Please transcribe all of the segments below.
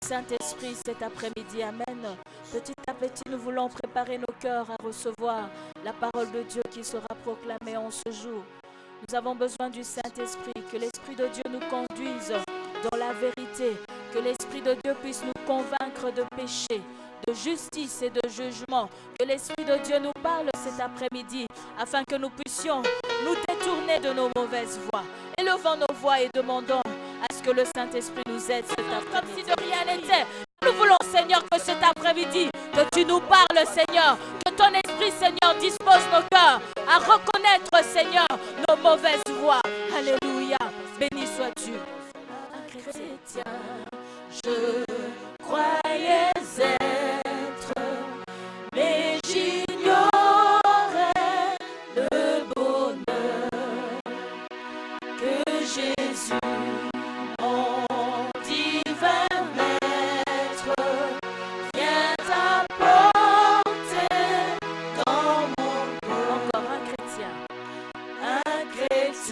Saint-Esprit cet après-midi. Amen. Petit à petit, nous voulons préparer nos cœurs à recevoir la parole de Dieu qui sera proclamée en ce jour. Nous avons besoin du Saint-Esprit, que l'Esprit de Dieu nous conduise dans la vérité, que l'Esprit de Dieu puisse nous convaincre de péché, de justice et de jugement, que l'Esprit de Dieu nous parle cet après-midi, afin que nous puissions nous détourner de nos mauvaises voies. Élevons nos voix et demandons à ce que le Saint-Esprit nous aide cet après-midi. Comme si de rien n'était. Nous voulons, Seigneur, que cet après-midi, que tu nous parles, Seigneur, que ton Esprit, Seigneur, dispose nos cœurs à reconnaître, Seigneur, nos mauvaises voies. Alléluia. Béni sois-tu. Un chrétien, je croyais être, mais j'ignorais le bonheur que Jésus, mon divin maître, vient apporter dans mon cœur. Encore un chrétien. Un chrétien.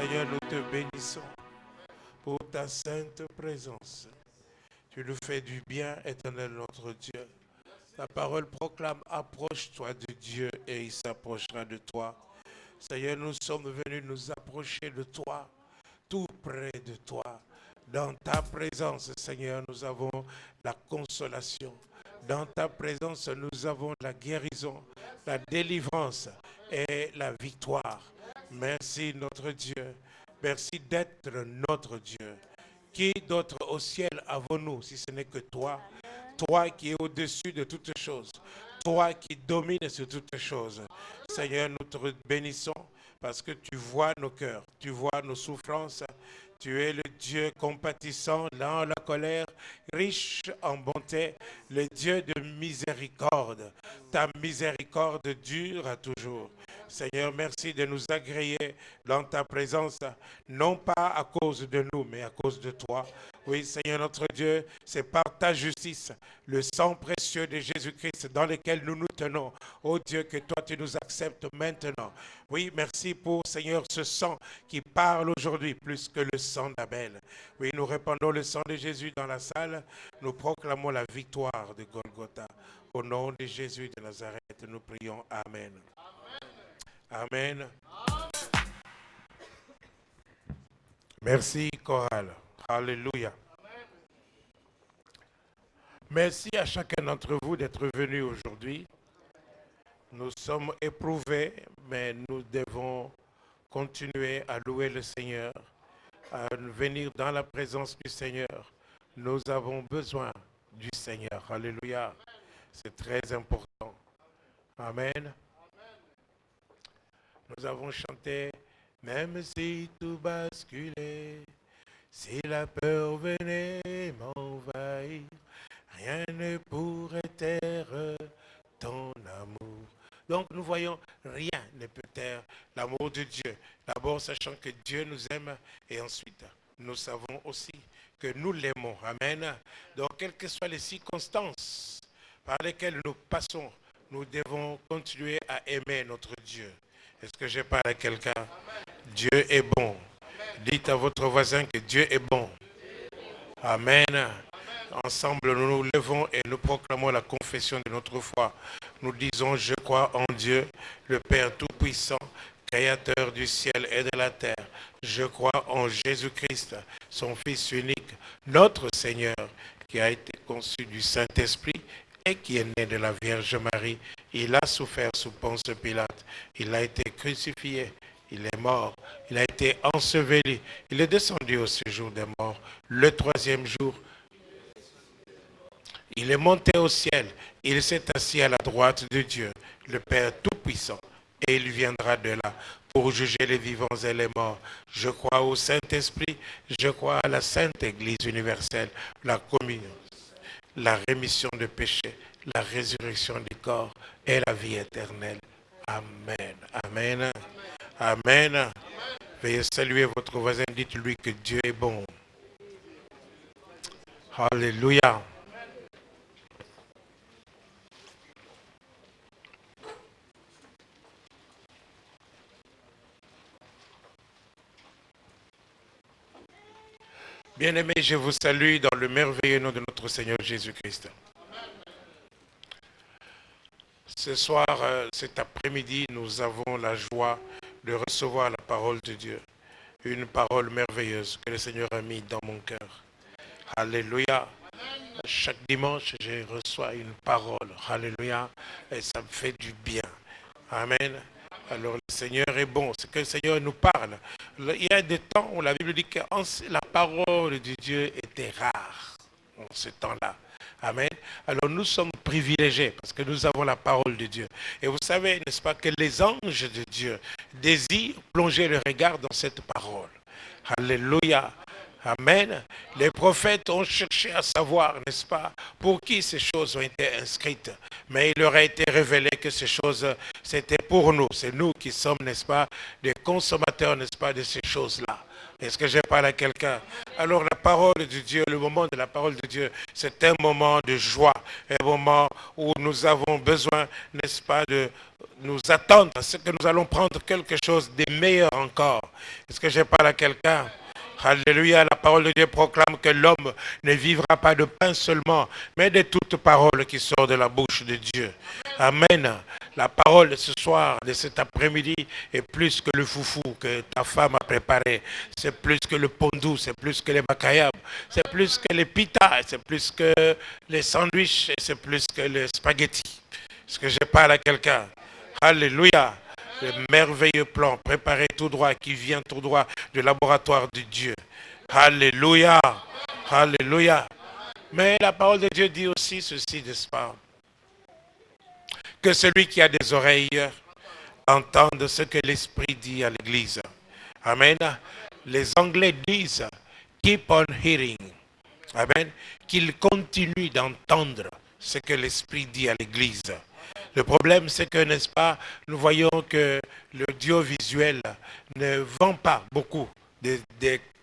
Seigneur, nous te bénissons pour ta sainte présence. Tu nous fais du bien, éternel notre Dieu. Ta parole proclame, approche-toi de Dieu et il s'approchera de toi. Seigneur, nous sommes venus nous approcher de toi, tout près de toi. Dans ta présence, Seigneur, nous avons la consolation. Dans ta présence, nous avons la guérison, la délivrance et la victoire. Merci notre Dieu. Merci d'être notre Dieu. Qui d'autre au ciel avons-nous si ce n'est que toi? Toi qui es au-dessus de toutes choses. Toi qui domines sur toutes choses. Seigneur, nous te bénissons parce que tu vois nos cœurs, tu vois nos souffrances. Tu es le Dieu compatissant, lent à la colère, riche en bonté, le Dieu de miséricorde. Ta miséricorde dure à toujours. Seigneur, merci de nous agréer dans ta présence, non pas à cause de nous, mais à cause de toi. Oui, Seigneur notre Dieu, c'est par ta justice, le sang précieux de Jésus-Christ dans lequel nous nous tenons. Oh Dieu, que toi tu nous acceptes maintenant. Oui, merci pour, Seigneur, ce sang qui parle aujourd'hui plus que le sang d'Abel. Oui, nous répandons le sang de Jésus dans la salle. Nous proclamons la victoire de Golgotha. Au nom de Jésus de Nazareth, nous prions. Amen. Amen. Merci, chorale. Alléluia. Merci à chacun d'entre vous d'être venu aujourd'hui. Nous sommes éprouvés, mais nous devons continuer à louer le Seigneur, à venir dans la présence du Seigneur. Nous avons besoin du Seigneur. Alléluia. C'est très important. Amen. Nous avons chanté, même si tout basculait, si la peur venait m'envahir, rien ne pourrait taire ton amour. Donc nous voyons, rien ne peut taire l'amour de Dieu. D'abord, sachant que Dieu nous aime et ensuite, nous savons aussi que nous l'aimons. Amen. Donc, quelles que soient les circonstances par lesquelles nous passons, nous devons continuer à aimer notre Dieu. Est-ce que je parle à quelqu'un? Dieu est bon. Dites à votre voisin que Dieu est bon. Amen. Ensemble, nous nous levons et nous proclamons la confession de notre foi. Nous disons, je crois en Dieu, le Père Tout-Puissant, Créateur du ciel et de la terre. Je crois en Jésus-Christ, son Fils unique, notre Seigneur, qui a été conçu du Saint-Esprit et qui est né de la Vierge Marie. Il a souffert sous Ponce Pilate. Il a été crucifié. Il est mort. Il a été enseveli. Il est descendu au séjour des morts. Le troisième jour, il est monté au ciel. Il s'est assis à la droite de Dieu, le Père Tout-Puissant. Et il viendra de là pour juger les vivants et les morts. Je crois au Saint-Esprit. Je crois à la Sainte Église universelle, la communion, la rémission de péchés, la résurrection du corps et la vie éternelle. Amen. Amen. Amen. Veuillez saluer votre voisin, dites-lui que Dieu est bon. Alléluia. Bien-aimés, je vous salue dans le merveilleux nom de notre Seigneur Jésus-Christ. Ce soir, cet après-midi, nous avons la joie de recevoir la parole de Dieu. Une parole merveilleuse que le Seigneur a mise dans mon cœur. Alléluia. Chaque dimanche, je reçois une parole. Alléluia. Et ça me fait du bien. Amen. Alors le Seigneur est bon. C'est que le Seigneur nous parle. Il y a des temps où la Bible dit que la parole de Dieu était rare en ce temps-là. Amen. Alors nous sommes privilégiés parce que nous avons la parole de Dieu. Et vous savez, n'est-ce pas, que les anges de Dieu désirent plonger le regard dans cette parole. Alléluia. Amen. Les prophètes ont cherché à savoir, n'est-ce pas, pour qui ces choses ont été inscrites. Mais il leur a été révélé que ces choses, c'était pour nous. C'est nous qui sommes, n'est-ce pas, des consommateurs, n'est-ce pas, de ces choses-là. Est-ce que je parle à quelqu'un? Alors la parole de Dieu, le moment de la parole de Dieu, c'est un moment de joie, un moment où nous avons besoin, n'est-ce pas, de nous attendre à ce que nous allons prendre quelque chose de meilleur encore. Est-ce que je parle à quelqu'un? Alléluia, la parole de Dieu proclame que l'homme ne vivra pas de pain seulement, mais de toute parole qui sort de la bouche de Dieu. Amen. La parole de ce soir, de cet après-midi, est plus que le foufou que ta femme a préparé. C'est plus que le pondou, c'est plus que les makayab, c'est plus que les pitas, c'est plus que les sandwichs, et c'est plus que les spaghettis. Est-ce que je parle à quelqu'un? Alléluia. Le merveilleux plan préparé tout droit, qui vient tout droit du laboratoire de Dieu. Alléluia. Alléluia. Mais la parole de Dieu dit aussi ceci, n'est-ce pas? Que celui qui a des oreilles entende ce que l'Esprit dit à l'Église. Amen. Les Anglais disent « keep on hearing ». Amen. Qu'il continue d'entendre ce que l'Esprit dit à l'Église. Le problème, c'est que, n'est-ce pas, nous voyons que l'audiovisuel ne vend pas beaucoup des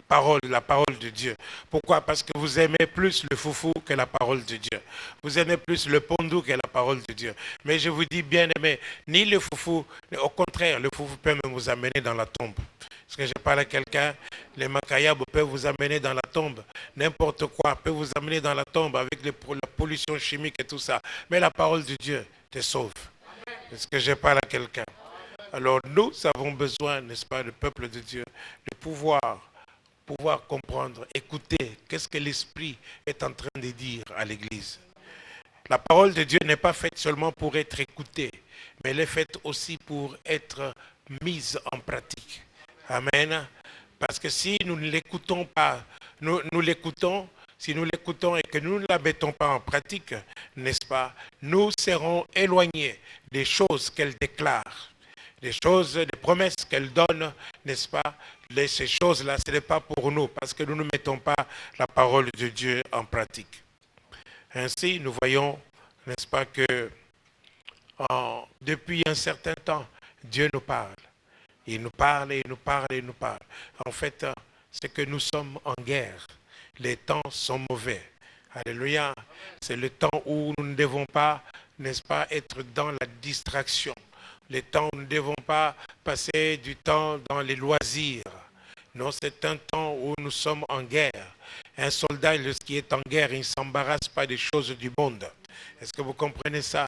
paroles, la parole de Dieu. Pourquoi? Parce que vous aimez plus le foufou que la parole de Dieu. Vous aimez plus le pondou que la parole de Dieu. Mais je vous dis, bien aimé, ni le foufou, au contraire, le foufou peut même vous amener dans la tombe. Est-ce que je parle à quelqu'un? Les makayab peuvent vous amener dans la tombe. N'importe quoi peut vous amener dans la tombe avec la pollution chimique et tout ça. Mais la parole de Dieu te sauve. Est-ce que je parle à quelqu'un? Alors nous avons besoin, n'est-ce pas, le peuple de Dieu, de pouvoir comprendre, écouter, qu'est-ce que l'Esprit est en train de dire à l'Église. La parole de Dieu n'est pas faite seulement pour être écoutée, mais elle est faite aussi pour être mise en pratique. Amen. Parce que si nous ne l'écoutons pas, nous l'écoutons, si nous l'écoutons et que nous ne la mettons pas en pratique, n'est-ce pas, nous serons éloignés des choses qu'elle déclare, des choses, des promesses qu'elle donne, n'est-ce pas. Ces choses-là, ce n'est pas pour nous, parce que nous ne mettons pas la parole de Dieu en pratique. Ainsi, nous voyons, n'est-ce pas, que depuis un certain temps, Dieu nous parle. Il nous parle et il nous parle et il nous parle. En fait, c'est que nous sommes en guerre. Les temps sont mauvais. Alléluia. C'est le temps où nous ne devons pas, n'est-ce pas, être dans la distraction. Les temps où nous ne devons pas passer du temps dans les loisirs. Non, c'est un temps où nous sommes en guerre. Un soldat, lorsqu'il est en guerre, il ne s'embarrasse pas des choses du monde. Est-ce que vous comprenez ça?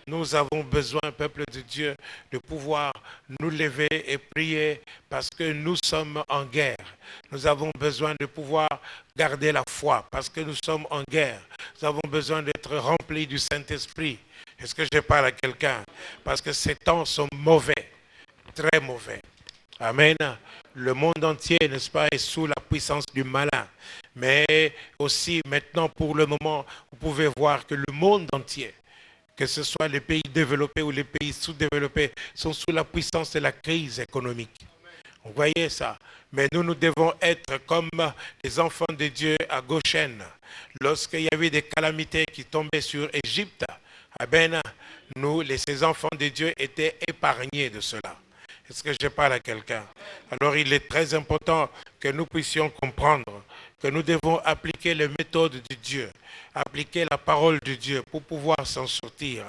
Nous avons besoin, peuple de Dieu, de pouvoir nous lever et prier parce que nous sommes en guerre. Nous avons besoin de pouvoir garder la foi parce que nous sommes en guerre. Nous avons besoin d'être remplis du Saint-Esprit. Est-ce que je parle à quelqu'un? Parce que ces temps sont mauvais, très mauvais. Amen. Le monde entier, n'est-ce pas, est sous la puissance du malin. Mais aussi maintenant, pour le moment, vous pouvez voir que le monde entier, que ce soit les pays développés ou les pays sous-développés, sont sous la puissance de la crise économique. Vous voyez ça? Mais nous devons être comme les enfants de Dieu à Goshen. Lorsqu'il y avait des calamités qui tombaient sur Égypte, ces enfants de Dieu étaient épargnés de cela. Est-ce que je parle à quelqu'un? Alors il est très important que nous puissions comprendre que nous devons appliquer les méthodes de Dieu, appliquer la parole de Dieu pour pouvoir s'en sortir.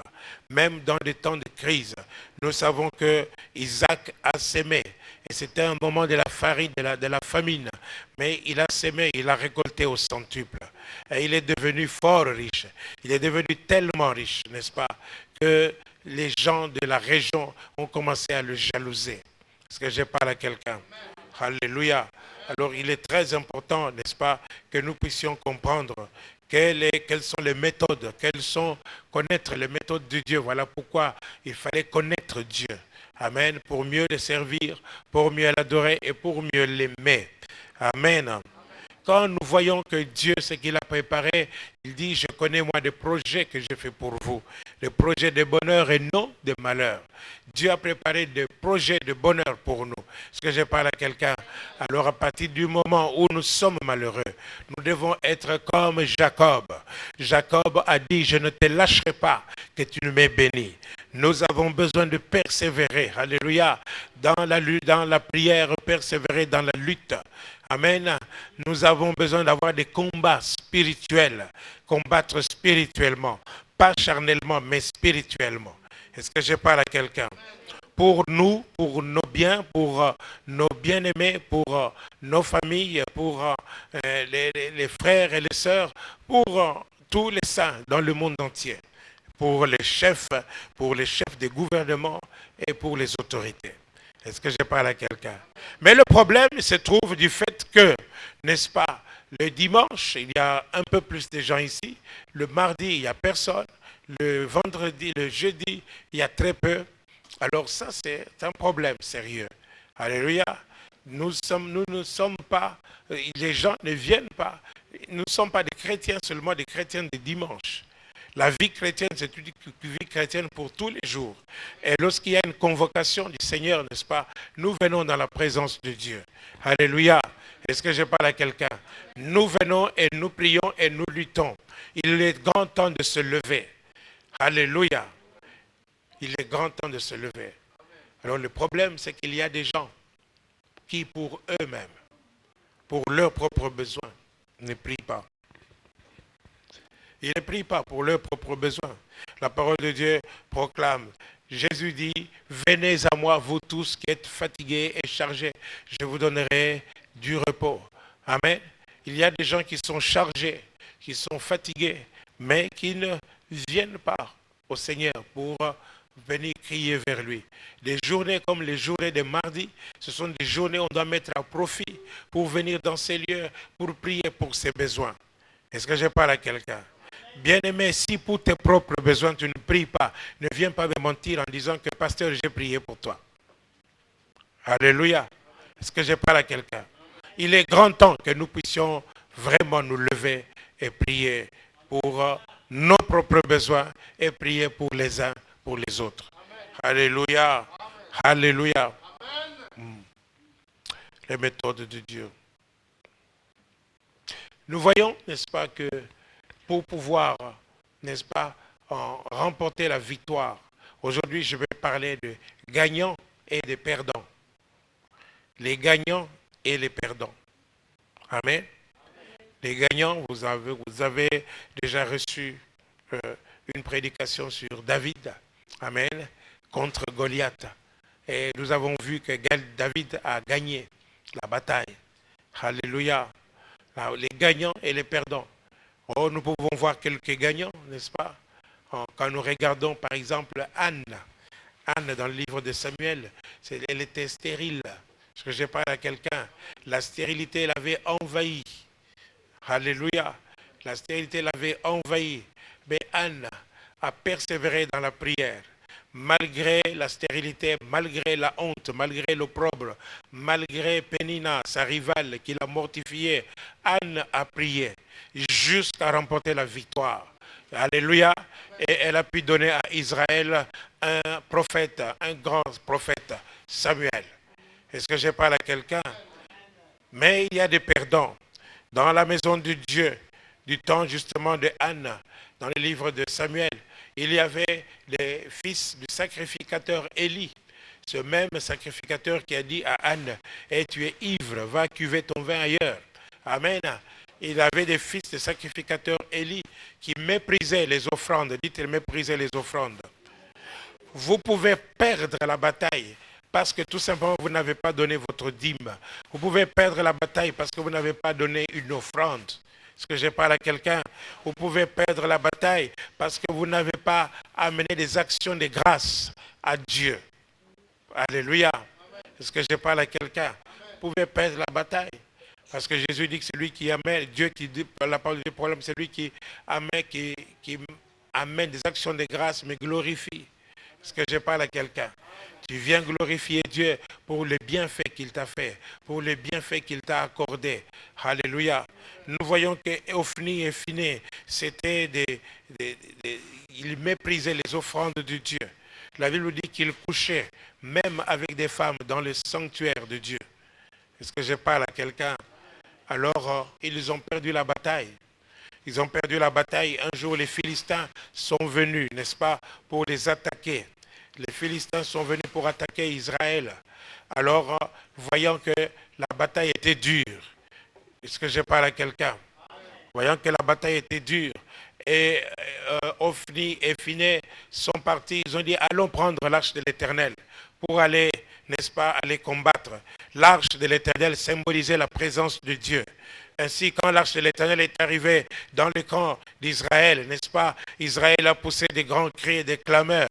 Même dans des temps de crise, nous savons que Isaac a sémé. Et c'était un moment de la farine, de la famine. Mais il a sémé, il a récolté au centuple. Et il est devenu fort riche. Il est devenu tellement riche, n'est-ce pas, que les gens de la région ont commencé à le jalouser. Est-ce que je parle à quelqu'un? Alléluia. Alors il est très important, n'est-ce pas, que nous puissions comprendre quelles sont les méthodes, connaître les méthodes de Dieu. Voilà pourquoi il fallait connaître Dieu. Amen. Pour mieux le servir, pour mieux l'adorer et pour mieux l'aimer. Amen. Quand nous voyons que Dieu, ce qu'il a préparé, il dit, je connais moi des projets que j'ai fait pour vous, des projets de bonheur et non de malheur. Dieu a préparé des projets de bonheur pour nous. Est-ce que je parle à quelqu'un? Alors à partir du moment où nous sommes malheureux, nous devons être comme Jacob. Jacob a dit, je ne te lâcherai pas que tu ne m'aies béni. Nous avons besoin de persévérer, alléluia, dans la lutte, dans la prière, persévérer dans la lutte. Amen. Nous avons besoin d'avoir des combats spirituels, combattre spirituellement, pas charnellement, mais spirituellement. Est-ce que je parle à quelqu'un? Pour nous, pour nos biens, pour nos bien-aimés, pour nos familles, pour les frères et les sœurs, pour tous les saints dans le monde entier, pour les chefs des gouvernements et pour les autorités. Est-ce que je parle à quelqu'un? Mais le problème se trouve du fait que, n'est-ce pas, le dimanche, il y a un peu plus de gens ici. Le mardi, il n'y a personne. Le vendredi, le jeudi, il y a très peu. Alors ça, c'est un problème sérieux. Alléluia. Nous ne sommes pas, les gens ne viennent pas. Nous ne sommes pas des chrétiens seulement, des chrétiens de dimanche. La vie chrétienne, c'est une vie chrétienne pour tous les jours. Et lorsqu'il y a une convocation du Seigneur, n'est-ce pas, nous venons dans la présence de Dieu. Alléluia. Est-ce que je parle à quelqu'un? Nous venons et nous prions et nous luttons. Il est grand temps de se lever. Alléluia. Il est grand temps de se lever. Alors le problème, c'est qu'il y a des gens qui, pour eux-mêmes, pour leurs propres besoins, ne prient pas. Ils ne prient pas pour leurs propres besoins. La parole de Dieu proclame. Jésus dit, venez à moi, vous tous qui êtes fatigués et chargés, je vous donnerai du repos. Amen. Il y a des gens qui sont chargés, qui sont fatigués, mais qui ne viennent pas au Seigneur pour venir crier vers lui. Des journées comme les journées de mardi, ce sont des journées où on doit mettre à profit pour venir dans ces lieux, pour prier pour ses besoins. Est-ce que je parle à quelqu'un? Bien-aimé, si pour tes propres besoins tu ne pries pas, ne viens pas me mentir en disant que pasteur, j'ai prié pour toi. Alléluia. Est-ce que je parle à quelqu'un? Il est grand temps que nous puissions vraiment nous lever et prier pour nos propres besoins et prier pour les uns, pour les autres. Alléluia. Alléluia. Les méthodes de Dieu. Nous voyons, n'est-ce pas, que pour pouvoir, n'est-ce pas, remporter la victoire. Aujourd'hui, je vais parler de gagnants et de perdants. Les gagnants et les perdants. Amen. Les gagnants, vous avez déjà reçu une prédication sur David. Amen. Contre Goliath. Et nous avons vu que David a gagné la bataille. Alléluia. Les gagnants et les perdants. Oh, nous pouvons voir quelques gagnants, n'est-ce pas? Quand nous regardons par exemple Anne. Anne dans le livre de Samuel, elle était stérile. Est-ce que je parle à quelqu'un? La stérilité l'avait envahi. Alléluia. La stérilité l'avait envahi. Mais Anne a persévéré dans la prière. Malgré la stérilité, malgré la honte, malgré l'opprobre, malgré Pénina, sa rivale qui l'a mortifiée, Anne a prié jusqu'à remporter la victoire. Alléluia. Et elle a pu donner à Israël un prophète, un grand prophète, Samuel. Est-ce que je parle à quelqu'un? Mais il y a des perdants. Dans la maison de Dieu, du temps justement de Anne, dans le livre de Samuel, il y avait les fils du sacrificateur Élie. Ce même sacrificateur qui a dit à Anne, hey, tu es ivre, va cuver ton vin ailleurs. Amen. Il avait des fils de sacrificateur Élie qui méprisaient les offrandes. Dites-ils, méprisaient les offrandes. Vous pouvez perdre la bataille parce que tout simplement vous n'avez pas donné votre dîme. Vous pouvez perdre la bataille parce que vous n'avez pas donné une offrande. Est-ce que je parle à quelqu'un? Vous pouvez perdre la bataille parce que vous n'avez pas amené des actions de grâce à Dieu. Alléluia. Est-ce que je parle à quelqu'un? Vous pouvez perdre la bataille parce que Jésus dit que c'est lui qui amène, Dieu qui dit, la parole du problème, c'est lui qui amène des actions de grâce, mais glorifie. Est-ce que je parle à quelqu'un? Tu viens glorifier Dieu pour les bienfaits qu'il t'a fait, pour les bienfaits qu'il t'a accordés. Alléluia. Nous voyons que Ophni et Phiné, c'était ils méprisaient les offrandes de Dieu. La Bible dit qu'ils couchaient même avec des femmes dans le sanctuaire de Dieu. Est-ce que je parle à quelqu'un? Alors, ils ont perdu la bataille. Ils ont perdu la bataille. Un jour, les Philistins sont venus, n'est-ce pas, pour les attaquer. Les Philistins sont venus pour attaquer Israël. Alors, voyant que la bataille était dure, est-ce que je parle à quelqu'un? Voyant que la bataille était dure, et Ophni et Phiné sont partis, ils ont dit, allons prendre l'arche de l'Éternel pour aller, n'est-ce pas, aller combattre. L'arche de l'Éternel symbolisait la présence de Dieu. Ainsi, quand l'arche de l'Éternel est arrivée dans le camp d'Israël, n'est-ce pas, Israël a poussé des grands cris et des clameurs.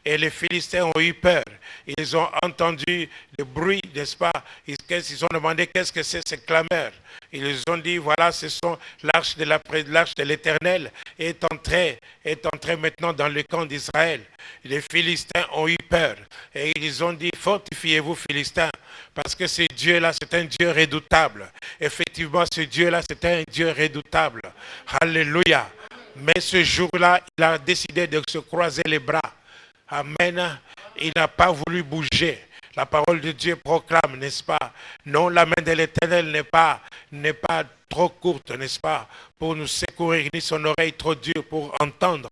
Et les Philistins ont eu peur. Ils ont entendu le bruit, n'est-ce pas? Ils ont demandé qu'est-ce que c'est ces clameurs. Ils ont dit, voilà, ce sont l'arche de l'Éternel est entrée maintenant dans le camp d'Israël. Les Philistins ont eu peur. Et ils ont dit, fortifiez-vous, Philistins, parce que ce Dieu-là, c'est un Dieu redoutable. Effectivement, ce Dieu-là, c'est un Dieu redoutable. Alléluia. Mais ce jour-là, il a décidé de se croiser les bras. Amen. Il n'a pas voulu bouger. La parole de Dieu proclame, n'est-ce pas? Non, la main de l'Éternel n'est pas trop courte, n'est-ce pas? Pour nous secourir, ni son oreille trop dure pour entendre.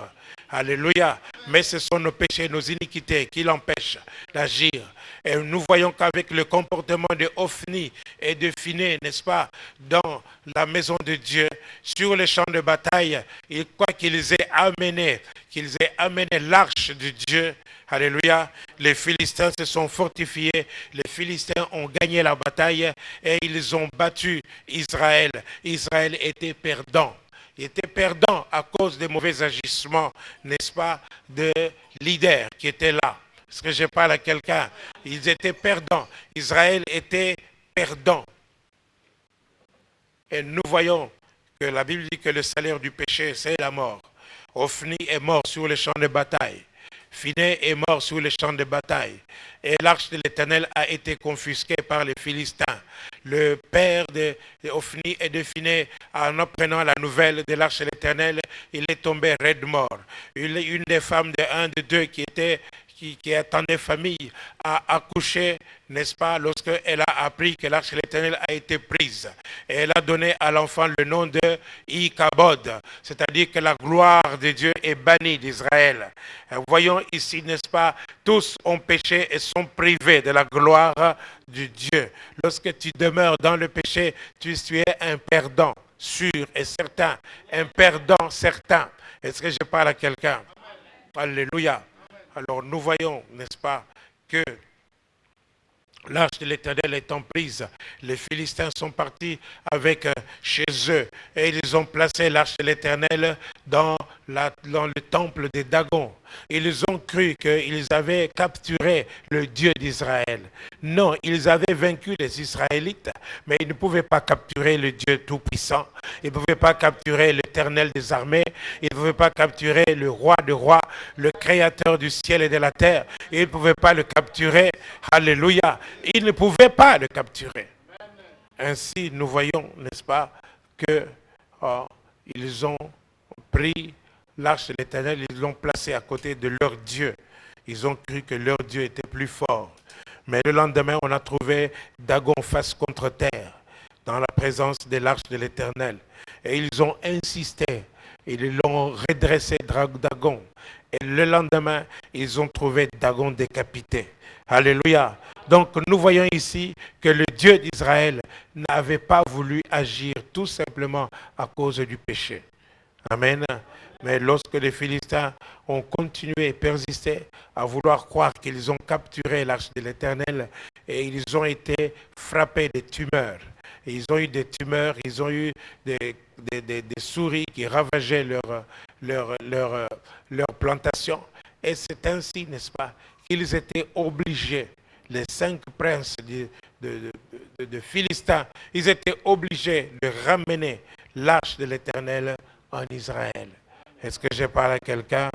Alléluia. Mais ce sont nos péchés, nos iniquités qui l'empêchent d'agir. Et nous voyons qu'avec le comportement de Ophni et de Phiné, n'est-ce pas, dans la maison de Dieu, sur les champs de bataille, quoi qu'ils aient amené l'arche de Dieu, alléluia, les Philistins se sont fortifiés, les Philistins ont gagné la bataille et ils ont battu Israël. Israël était perdant. Il était perdant à cause des mauvais agissements, n'est-ce pas, de leaders qui étaient là. Est-ce que je parle à quelqu'un? Ils étaient perdants. Israël était perdant. Et nous voyons que la Bible dit que le salaire du péché, c'est la mort. Ophni est mort sur les champs de bataille. Phiné est mort sur les champs de bataille. Et l'arche de l'Éternel a été confisquée par les Philistins. Le père d'Ophni et de Phiné, en apprenant la nouvelle de l'arche de l'Éternel, il est tombé raide mort. Une des femmes de un de deux qui attendait famille a accouché, n'est-ce pas, lorsqu'elle a appris que l'arche de l'Éternel a été prise. Et elle a donné à l'enfant le nom de Ichabod, c'est-à-dire que la gloire de Dieu est bannie d'Israël. Voyons ici, n'est-ce pas, tous ont péché et sont privés de la gloire de Dieu. Lorsque tu demeures dans le péché, tu es un perdant sûr et certain, un perdant certain. Est-ce que je parle à quelqu'un? Alléluia. Alors nous voyons, n'est-ce pas, que l'arche de l'Éternel étant prise, les Philistins sont partis avec chez eux et ils ont placé l'arche de l'Éternel dans le temple de Dagon. Ils ont cru qu'ils avaient capturé le Dieu d'Israël. Non, ils avaient vaincu les Israélites, mais ils ne pouvaient pas capturer le Dieu Tout-Puissant. Ils ne pouvaient pas capturer l'Éternel des armées. Ils ne pouvaient pas capturer le Roi des rois, le Créateur du ciel et de la terre. Ils ne pouvaient pas le capturer. Alléluia. Ils ne pouvaient pas le capturer. Ainsi, nous voyons, n'est-ce pas, que ils ont pris l'arche de l'Éternel, ils l'ont placée à côté de leur Dieu. Ils ont cru que leur Dieu était plus fort. Mais le lendemain, on a trouvé Dagon face contre terre, dans la présence de l'arche de l'Éternel. Et ils ont insisté, ils l'ont redressé, Dagon. Et le lendemain, ils ont trouvé Dagon décapité. Alléluia. Donc nous voyons ici que le Dieu d'Israël n'avait pas voulu agir tout simplement à cause du péché. Amen. Mais lorsque les Philistins ont continué et persisté à vouloir croire qu'ils ont capturé l'arche de l'Éternel, et ils ont été frappés de tumeurs. Et ils ont eu des tumeurs, ils ont eu des souris qui ravageaient leur plantation. Et c'est ainsi, n'est-ce pas, qu'ils étaient obligés, les 5 princes de Philistins, ils étaient obligés de ramener l'arche de l'Éternel en Israël. Est-ce que je parle à quelqu'un?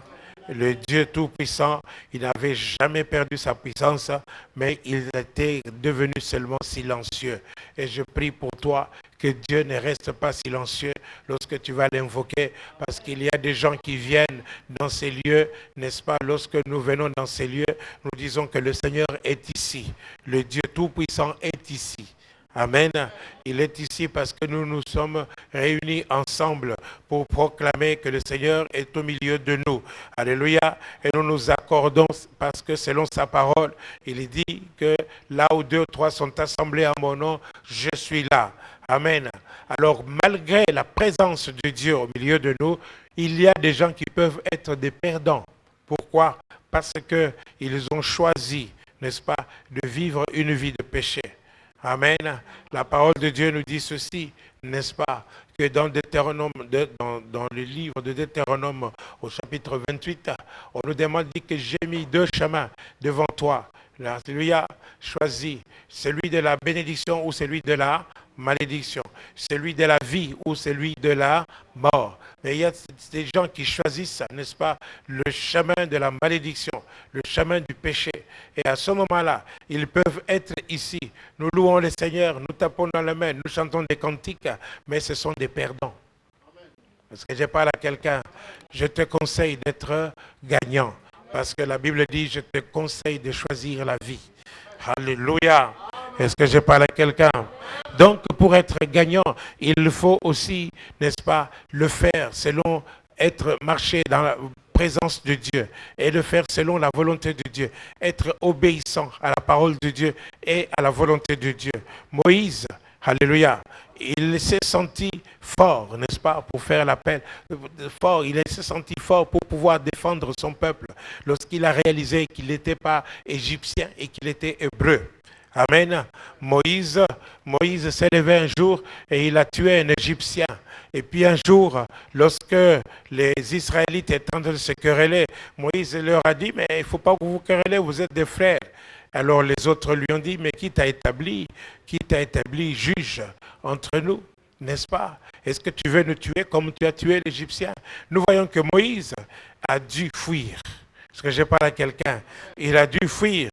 Le Dieu Tout-Puissant, il n'avait jamais perdu sa puissance, mais il était devenu seulement silencieux. Et je prie pour toi que Dieu ne reste pas silencieux lorsque tu vas l'invoquer, parce qu'il y a des gens qui viennent dans ces lieux, n'est-ce pas? Lorsque nous venons dans ces lieux, nous disons que le Seigneur est ici. Le Dieu Tout-Puissant est ici. Amen. Il est ici parce que nous nous sommes réunis ensemble pour proclamer que le Seigneur est au milieu de nous. Alléluia. Et nous nous accordons parce que selon sa parole, il dit que là où 2 ou 3 sont assemblés en mon nom, je suis là. Amen. Alors malgré la présence de Dieu au milieu de nous, il y a des gens qui peuvent être des perdants. Pourquoi? Parce qu'ils ont choisi, n'est-ce pas, de vivre une vie de péché. Amen. La parole de Dieu nous dit ceci, n'est-ce pas, que dans le livre de Deutéronome, au chapitre 28, on nous demande que j'ai mis 2 chemins devant toi. Alléluia, choisis celui de la bénédiction ou celui de la malédiction, celui de la vie ou celui de la mort. Mais il y a des gens qui choisissent, n'est-ce pas, le chemin de la malédiction, le chemin du péché. Et à ce moment-là, ils peuvent être ici. Nous louons le Seigneur, nous tapons dans la main, nous chantons des cantiques, mais ce sont des perdants. Parce que je parle à quelqu'un, je te conseille d'être gagnant. Parce que la Bible dit, je te conseille de choisir la vie. Alléluia. Est-ce que je parle à quelqu'un? Donc, pour être gagnant, il faut aussi, n'est-ce pas, le faire selon marcher dans la présence de Dieu et le faire selon la volonté de Dieu. Être obéissant à la parole de Dieu et à la volonté de Dieu. Moïse, alléluia, il s'est senti fort, n'est-ce pas, pour faire l'appel. Fort, il s'est senti fort pour pouvoir défendre son peuple lorsqu'il a réalisé qu'il n'était pas égyptien et qu'il était hébreu. Amen. Moïse s'est levé un jour et il a tué un Égyptien. Et puis un jour, lorsque les Israélites étaient en train de se quereller, Moïse leur a dit, mais il ne faut pas que vous vous querellez, vous êtes des frères. Alors les autres lui ont dit, mais qui t'a établi juge entre nous, n'est-ce pas? Est-ce que tu veux nous tuer comme tu as tué l'Égyptien? Nous voyons que Moïse a dû fuir. Parce que je parle à quelqu'un, il a dû fuir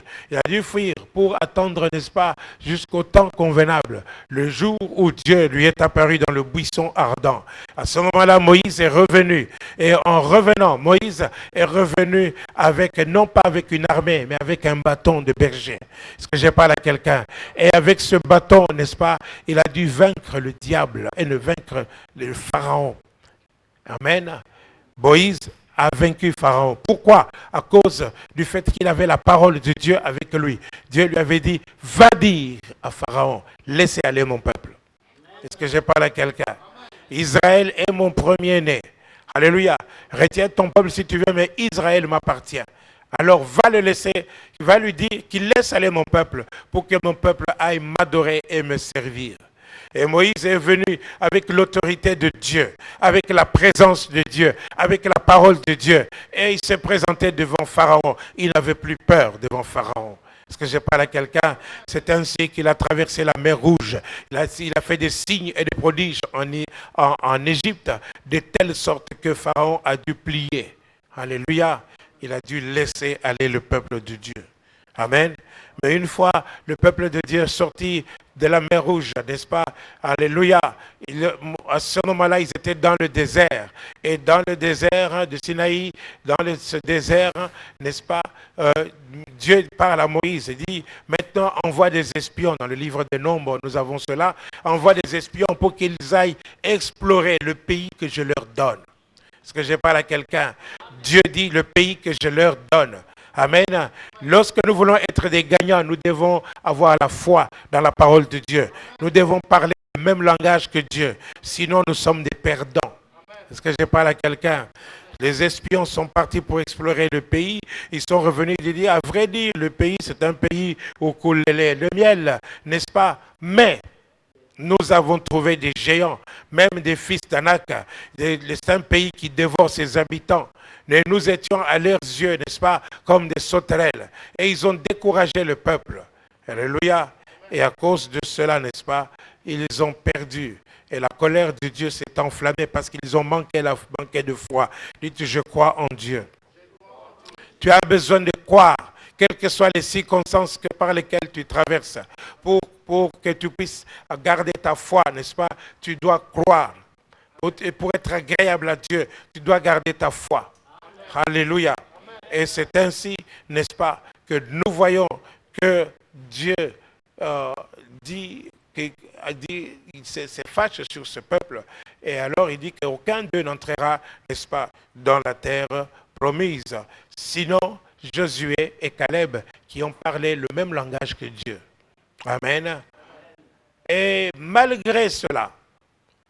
pour attendre, n'est-ce pas, jusqu'au temps convenable, le jour où Dieu lui est apparu dans le buisson ardent. À ce moment-là, Moïse est revenu. Et en revenant, Moïse est revenu non pas avec une armée, mais avec un bâton de berger. Est-ce que je parle à quelqu'un? Et avec ce bâton, n'est-ce pas, il a dû vaincre le diable et vaincre le pharaon. Amen. Moïse a vaincu Pharaon. Pourquoi? À cause du fait qu'il avait la parole de Dieu avec lui. Dieu lui avait dit, va dire à Pharaon, laissez aller mon peuple. Est-ce que je parle à quelqu'un? Israël est mon premier-né. Alléluia. Retiens ton peuple si tu veux, mais Israël m'appartient. Alors va le laisser, va lui dire qu'il laisse aller mon peuple pour que mon peuple aille m'adorer et me servir. Et Moïse est venu avec l'autorité de Dieu, avec la présence de Dieu, avec la parole de Dieu. Et il s'est présenté devant Pharaon. Il n'avait plus peur devant Pharaon. Est-ce que je parle à quelqu'un? C'est ainsi qu'il a traversé la mer Rouge. Il a fait des signes et des prodiges en Égypte, de telle sorte que Pharaon a dû plier. Alléluia. Il a dû laisser aller le peuple de Dieu. Amen. Mais une fois le peuple de Dieu sorti de la mer Rouge, n'est-ce pas? Alléluia. À ce moment-là, ils étaient dans le désert. Et dans le désert de Sinaï, ce désert, n'est-ce pas? Dieu parle à Moïse et dit, maintenant envoie des espions. Dans le livre des Nombres, nous avons cela. Envoie des espions pour qu'ils aillent explorer le pays que je leur donne. Est-ce que je parle à quelqu'un? Dieu dit, le pays que je leur donne. Amen. Lorsque nous voulons être des gagnants, nous devons avoir la foi dans la parole de Dieu. Nous devons parler le même langage que Dieu. Sinon, nous sommes des perdants. Est-ce que je parle à quelqu'un? Les espions sont partis pour explorer le pays. Ils sont revenus et disent, à vrai dire, le pays, c'est un pays où coule le lait, le miel, n'est-ce pas? Mais nous avons trouvé des géants, même des fils d'Anak. C'est un pays qui dévore ses habitants. Et nous étions à leurs yeux, n'est-ce pas, comme des sauterelles. Et ils ont découragé le peuple. Alléluia. Et à cause de cela, n'est-ce pas, ils ont perdu. Et la colère de Dieu s'est enflammée parce qu'ils ont manqué de foi. Dites, je crois en Dieu. Tu as besoin de croire, quelles que soient les circonstances par lesquelles tu traverses. Pour que tu puisses garder ta foi, n'est-ce pas? Tu dois croire. Et pour être agréable à Dieu, tu dois garder ta foi. Alléluia. Et c'est ainsi, n'est-ce pas, que nous voyons que Dieu il se fâche sur ce peuple. Et alors il dit qu'aucun d'eux n'entrera, n'est-ce pas, dans la terre promise. Sinon, Josué et Caleb qui ont parlé le même langage que Dieu. Amen. Et malgré cela,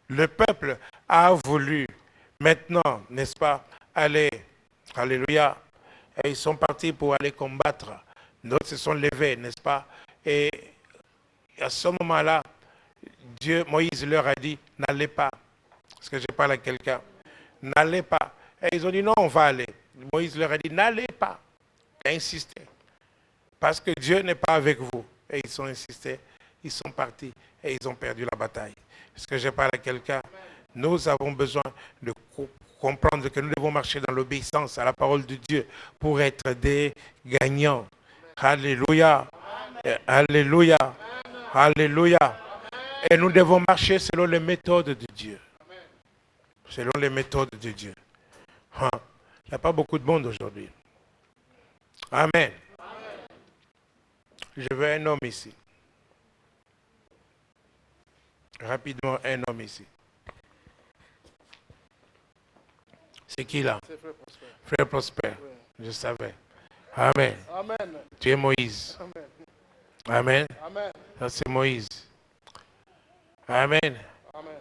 le peuple a voulu maintenant, n'est-ce pas, aller, alléluia, et ils sont partis pour aller combattre. D'autres se sont levés, n'est-ce pas? Et à ce moment-là, Moïse leur a dit, n'allez pas. Parce que je parle à quelqu'un. N'allez pas. Et ils ont dit, non, on va aller. Moïse leur a dit, n'allez pas. Et insisté. Parce que Dieu n'est pas avec vous. Et ils ont insisté. Ils sont partis. Et ils ont perdu la bataille. Est-ce que je parle à quelqu'un? Nous avons besoin de comprendre que nous devons marcher dans l'obéissance à la parole de Dieu pour être des gagnants. Alléluia. Alléluia. Alléluia. Et nous devons marcher selon les méthodes de Dieu. Selon les méthodes de Dieu. Il n'y a pas beaucoup de monde aujourd'hui. Amen. Je veux un homme ici. Rapidement, un homme ici. C'est qui là? C'est Frère Prosper. Frère Prosper. Oui. Je savais. Amen. Amen. Tu es Moïse. Amen. Amen. Amen. Ça c'est Moïse. Amen. Amen.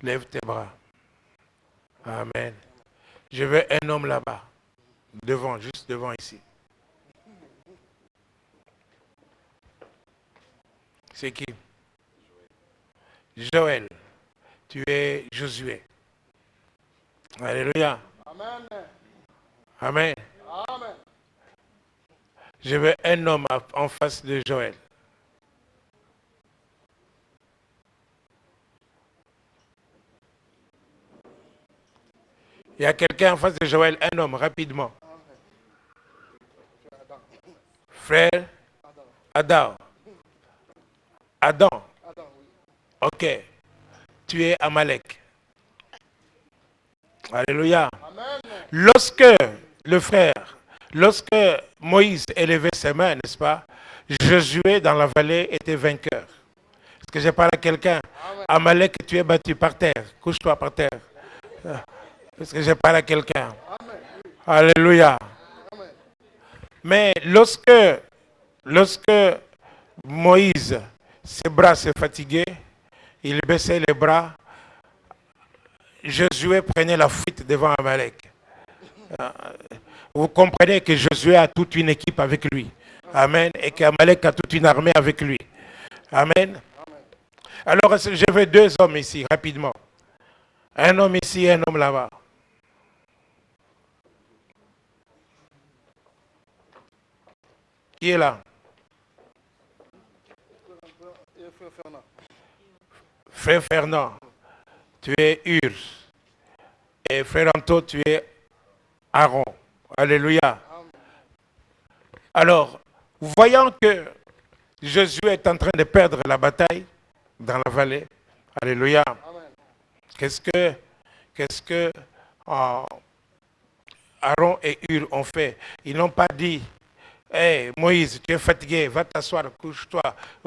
Lève tes bras. Amen. Je veux un homme là-bas. Devant, juste devant ici. C'est qui? Joël. Tu es Josué. Alléluia. Amen. Amen. Amen. Je veux un homme en face de Joël. Il y a quelqu'un en face de Joël, un homme, rapidement. Frère Adam. Adam. Ok. Tu es Amalek. Alléluia. Amen. Lorsque Moïse élevait ses mains, n'est-ce pas, Josué dans la vallée était vainqueur. Est-ce que je parle à quelqu'un? Amalek, tu es battu par terre. Couche-toi par terre. Est-ce que je parle à quelqu'un? Alléluia. Mais lorsque Moïse, ses bras se fatiguaient, il baissait les bras, Josué prenait la fuite devant Amalek. Vous comprenez que Josué a toute une équipe avec lui. Amen. Et qu'Amalek a toute une armée avec lui. Amen. Alors, je veux deux hommes ici, rapidement. Un homme ici et un homme là-bas. Qui est là? Frère Fernand, tu es Ur. Et frère Anto, tu es Aaron. Alléluia. Alors, voyant que Josué est en train de perdre la bataille dans la vallée, alléluia, qu'est-ce que Aaron et Hur ont fait? Ils n'ont pas dit, hey, Moïse, tu es fatigué, va t'asseoir, couche-toi.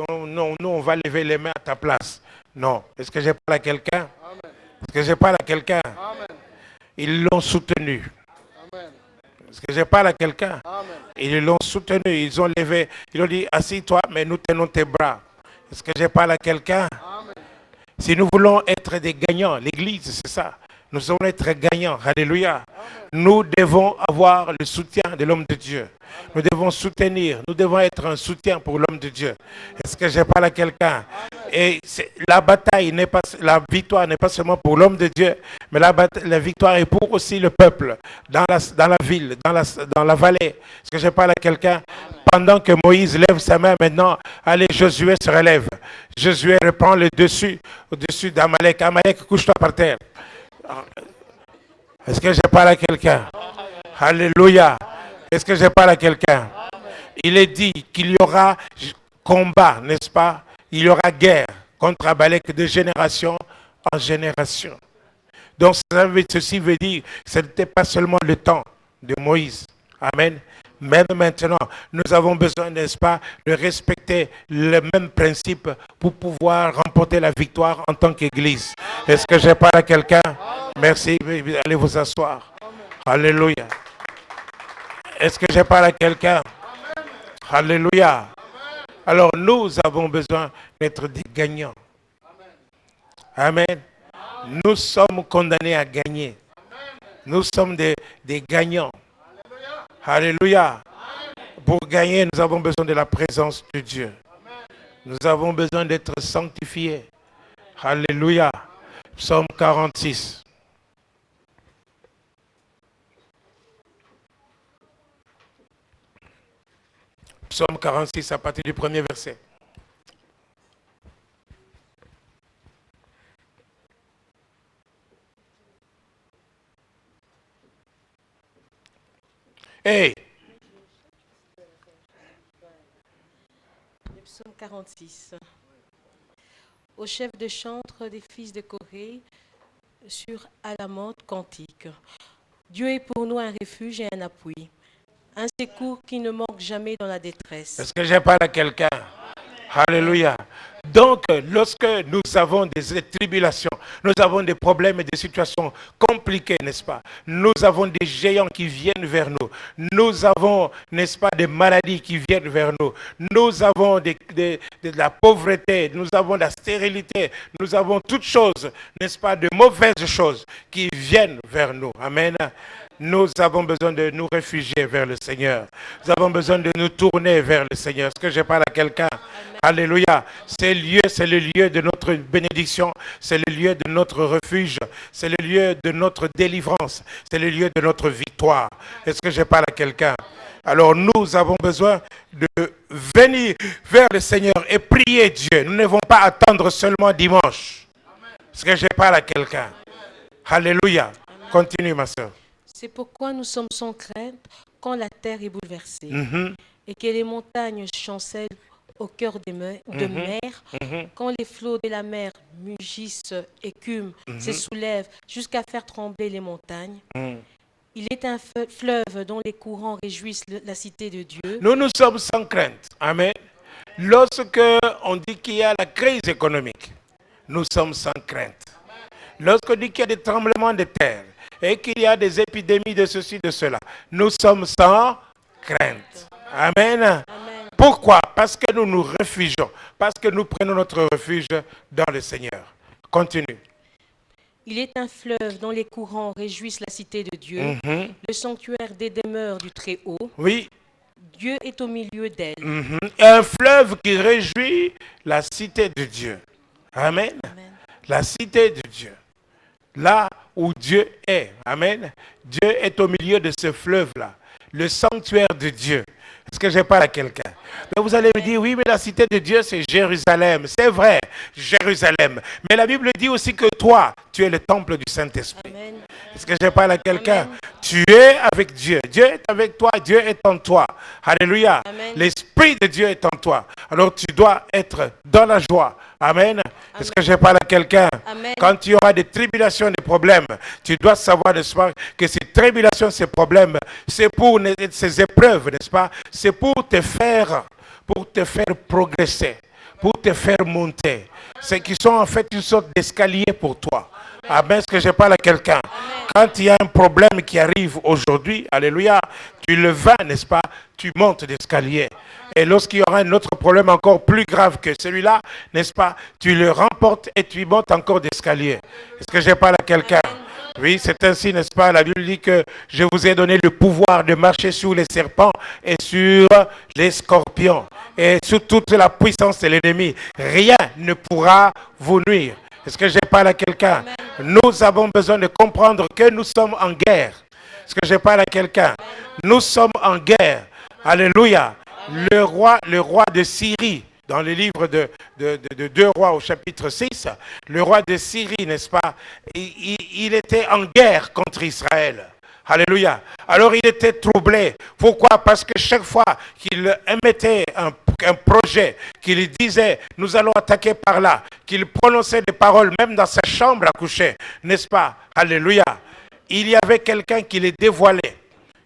Non, nous, on va lever les mains à ta place. Non. Est-ce que je parle à quelqu'un? Est-ce que je parle à quelqu'un? Ils l'ont soutenu. Est-ce que je parle à quelqu'un? Ils l'ont soutenu, ils ont levé, ils ont dit, assis-toi, mais nous tenons tes bras. Est-ce que je parle à quelqu'un? Si nous voulons être des gagnants, l'Église, c'est ça. Nous devons être gagnants. Alléluia. Nous devons avoir le soutien de l'homme de Dieu. Nous devons soutenir. Nous devons être un soutien pour l'homme de Dieu. Est-ce que je parle à quelqu'un? Et la bataille n'est pas, la victoire n'est pas seulement pour l'homme de Dieu, mais la victoire est pour aussi le peuple, dans la ville, dans la vallée. Est-ce que je parle à quelqu'un? Pendant que Moïse lève sa main maintenant, allez, Josué se relève. Josué reprend le dessus, au-dessus d'Amalek. Amalek, couche-toi par terre. Est-ce que je parle à quelqu'un? Alléluia. Est-ce que je parle à quelqu'un? Il est dit qu'il y aura combat, n'est-ce pas? Il y aura guerre contre Amalek de génération en génération. Donc ceci veut dire que ce n'était pas seulement le temps de Moïse. Amen. Même maintenant, nous avons besoin, n'est-ce pas, de respecter le même principe pour pouvoir remporter la victoire en tant qu'Église. Est-ce que je parle à quelqu'un? Merci. Allez vous asseoir. Alléluia. Est-ce que je parle à quelqu'un? Alléluia. Alors nous avons besoin d'être des gagnants. Amen. Nous sommes condamnés à gagner. Nous sommes des gagnants. Alléluia. Pour gagner, nous avons besoin de la présence de Dieu. Nous avons besoin d'être sanctifiés. Alléluia. Psaume 46. Psaume 46 à partir du premier verset. Hey. Le psaume 46. Au chef de chantre des fils de Corée, sur Alamoth cantique. Dieu est pour nous un refuge et un appui, un secours qui ne manque jamais dans la détresse. Est-ce que j'ai parlé à quelqu'un? Alléluia. Donc, lorsque nous avons des tribulations, nous avons des problèmes et des situations compliquées, n'est-ce pas? Nous avons des géants qui viennent vers nous. Nous avons, n'est-ce pas, des maladies qui viennent vers nous. Nous avons de la pauvreté, nous avons de la stérilité, nous avons toutes choses, n'est-ce pas, de mauvaises choses qui viennent vers nous. Amen. Nous avons besoin de nous réfugier vers le Seigneur. Nous avons besoin de nous tourner vers le Seigneur. Est-ce que je parle à quelqu'un? Alléluia. C'est le lieu de notre bénédiction. C'est le lieu de notre refuge. C'est le lieu de notre délivrance. C'est le lieu de notre victoire. Est-ce que je parle à quelqu'un? Alors nous avons besoin de venir vers le Seigneur et prier Dieu. Nous ne devons pas attendre seulement dimanche. Est-ce que je parle à quelqu'un? Alléluia. Continue, ma soeur. C'est pourquoi nous sommes sans crainte quand la terre est bouleversée et que les montagnes chancellent au cœur de mer, quand les flots de la mer mugissent, écument, se soulèvent jusqu'à faire trembler les montagnes. Il est un fleuve dont les courants réjouissent la cité de Dieu. Nous sommes sans crainte. Amen. Lorsque on dit qu'il y a la crise économique, nous sommes sans crainte. Lorsqu'on dit qu'il y a des tremblements de terre, et qu'il y a des épidémies de ceci, de cela, nous sommes sans crainte. Amen. Amen. Pourquoi? Parce que nous nous réfugions, parce que nous prenons notre refuge dans le Seigneur. Continue. Il est un fleuve dont les courants réjouissent la cité de Dieu, le sanctuaire des demeures du Très-Haut. Oui. Dieu est au milieu d'elle. Un fleuve qui réjouit la cité de Dieu. Amen. Amen. La cité de Dieu. Là où Dieu est. Amen. Dieu est au milieu de ce fleuve-là. Le sanctuaire de Dieu. Est-ce que je parle à quelqu'un? Vous allez me dire, oui, mais la cité de Dieu, c'est Jérusalem. C'est vrai, Jérusalem. Mais la Bible dit aussi que toi, tu es le temple du Saint-Esprit. Est-ce que je parle à quelqu'un? Tu es avec Dieu. Dieu est avec toi. Dieu est en toi. Alléluia. L'Esprit de Dieu est en toi. Alors tu dois être dans la joie. Amen. Est-ce que je parle à quelqu'un? Quand il y aura des tribulations, des problèmes, tu dois savoir, n'est-ce pas, que ces tribulations, ces problèmes, c'est pour ces épreuves, n'est-ce pas? C'est pour te faire progresser, pour te faire monter. C'est qui sont en fait une sorte d'escalier pour toi. Amen. Est-ce que je parle à quelqu'un? Quand il y a un problème qui arrive aujourd'hui, alléluia, tu le vas, n'est-ce pas? Tu montes d'escalier. Et lorsqu'il y aura un autre problème encore plus grave que celui-là, n'est-ce pas? Tu le remportes et tu montes encore d'escalier. Est-ce que je parle à quelqu'un? Oui, c'est ainsi, n'est-ce pas? La Bible dit que je vous ai donné le pouvoir de marcher sur les serpents et sur les scorpions et sur toute la puissance de l'ennemi. Rien ne pourra vous nuire. Est-ce que je parle à quelqu'un? Nous avons besoin de comprendre que nous sommes en guerre. Est-ce que je parle à quelqu'un? Nous sommes en guerre. Alléluia. Le roi de Syrie, dans le livre de 2 Rois au chapitre 6, le roi de Syrie, n'est-ce pas, il était en guerre contre Israël. Alléluia. Alors il était troublé. Pourquoi? Parce que chaque fois qu'il émettait un projet, qu'il disait, nous allons attaquer par là, qu'il prononçait des paroles, même dans sa chambre à coucher, n'est-ce pas? Alléluia. Il y avait quelqu'un qui les dévoilait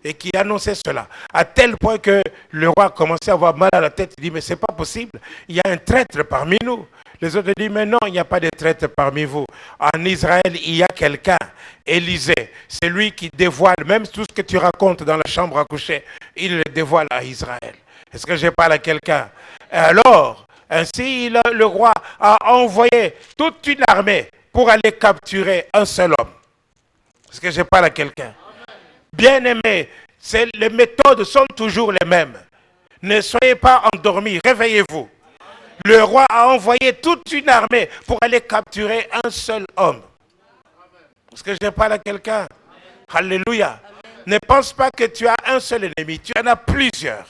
et qui annonçait cela, à tel point que le roi commençait à avoir mal à la tête. Il dit, mais c'est pas possible, il y a un traître parmi nous. Les autres disent, mais non, il n'y a pas de traître parmi vous. En Israël, il y a quelqu'un, Élisée, c'est lui qui dévoile, même tout ce que tu racontes dans la chambre à coucher, il le dévoile à Israël. Est-ce que je parle à quelqu'un? Et alors, ainsi, le roi a envoyé toute une armée pour aller capturer un seul homme. Est-ce que je parle à quelqu'un? Bien-aimés, les méthodes sont toujours les mêmes. Ne soyez pas endormis, réveillez-vous. Le roi a envoyé toute une armée pour aller capturer un seul homme. Est-ce que je parle à quelqu'un? Alléluia. Ne pense pas que tu as un seul ennemi, tu en as plusieurs.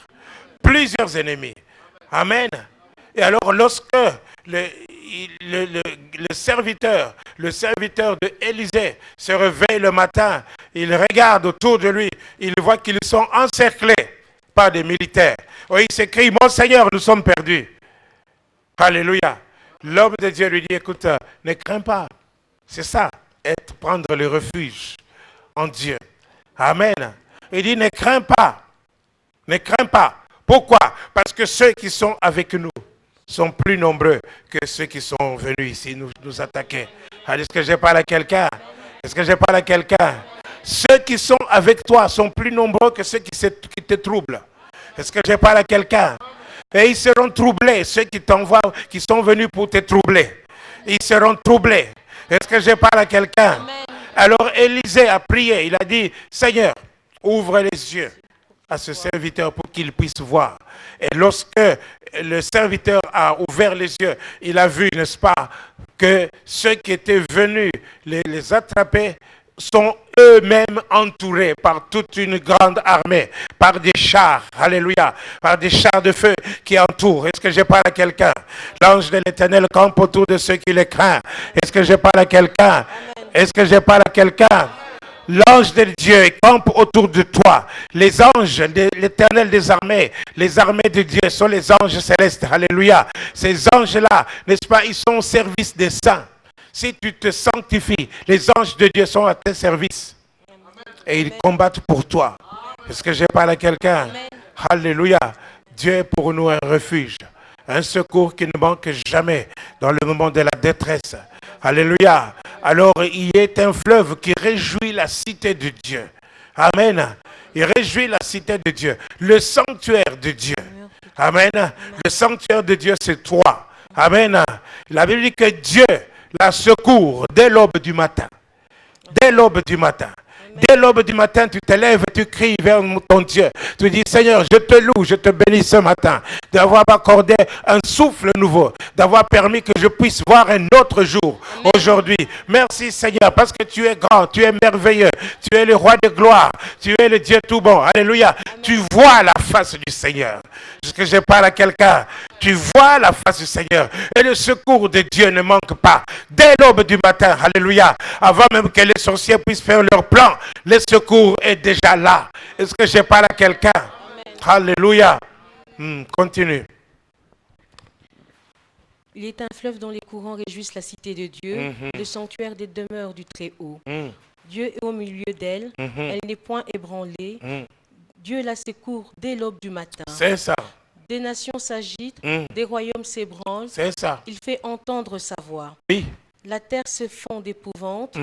Plusieurs ennemis. Amen. Et alors lorsque le serviteur de Élisée se réveille le matin, il regarde autour de lui, il voit qu'ils sont encerclés par des militaires. Oui, il s'écrie, mon Seigneur, nous sommes perdus. Alléluia. L'homme de Dieu lui dit, écoute, ne crains pas. C'est ça, prendre le refuge en Dieu. Amen. Il dit, ne crains pas. Ne crains pas. Pourquoi? Parce que ceux qui sont avec nous sont plus nombreux que ceux qui sont venus ici nous attaquer. Est-ce que je parle à quelqu'un? Est-ce que je parle à quelqu'un? Ceux qui sont avec toi sont plus nombreux que ceux qui te troublent. Est-ce que je parle à quelqu'un? Et ils seront troublés, ceux qui t'envoient, qui sont venus pour te troubler. Ils seront troublés. Est-ce que je parle à quelqu'un? Alors Élisée a prié, il a dit, Seigneur, ouvre les yeux à ce serviteur pour qu'il puisse voir. Et lorsque le serviteur a ouvert les yeux, il a vu, n'est-ce pas, que ceux qui étaient venus les attraper sont eux-mêmes entourés par toute une grande armée, par des chars, alléluia, par des chars de feu qui entourent. Est-ce que je parle à quelqu'un? L'ange de l'Éternel campe autour de ceux qui le craignent. Est-ce que je parle à quelqu'un? Est-ce que je parle à quelqu'un? L'ange de Dieu campe autour de toi. Les anges de l'Éternel des armées, les armées de Dieu sont les anges célestes. Alléluia. Ces anges-là, n'est-ce pas, ils sont au service des saints. Si tu te sanctifies, les anges de Dieu sont à tes services. Et ils combattent pour toi. Est-ce que je parle à quelqu'un? Alléluia. Dieu est pour nous un refuge, un secours qui ne manque jamais dans le moment de la détresse. Alléluia. Alors il est un fleuve qui réjouit la cité de Dieu. Amen. Il réjouit la cité de Dieu. Le sanctuaire de Dieu. Amen. Le sanctuaire de Dieu, c'est toi. Amen. La Bible dit que Dieu la secours dès l'aube du matin. Dès l'aube du matin. Dès l'aube du matin, tu te lèves, tu cries vers ton Dieu. Tu dis, Seigneur, je te loue, je te bénis ce matin, d'avoir accordé un souffle nouveau, d'avoir permis que je puisse voir un autre jour aujourd'hui. Merci Seigneur, parce que tu es grand, tu es merveilleux, tu es le roi de gloire, tu es le Dieu tout bon. Alléluia. Amen. Tu vois la face du Seigneur. Est-ce que je parle à quelqu'un? Tu vois la face du Seigneur. Et le secours de Dieu ne manque pas. Dès l'aube du matin, alléluia, avant même que les sorciers puissent faire leur plan, le secours est déjà là. Est-ce que je parle à quelqu'un? Alléluia. Continue. Il est un fleuve dont les courants réjouissent la cité de Dieu, le sanctuaire des demeures du Très-Haut. Dieu est au milieu d'elle, elle n'est point ébranlée. Dieu la secourt dès l'aube du matin. C'est ça. Des nations s'agitent, des royaumes s'ébranlent. C'est ça. Il fait entendre sa voix. Oui. La terre se fond d'épouvante.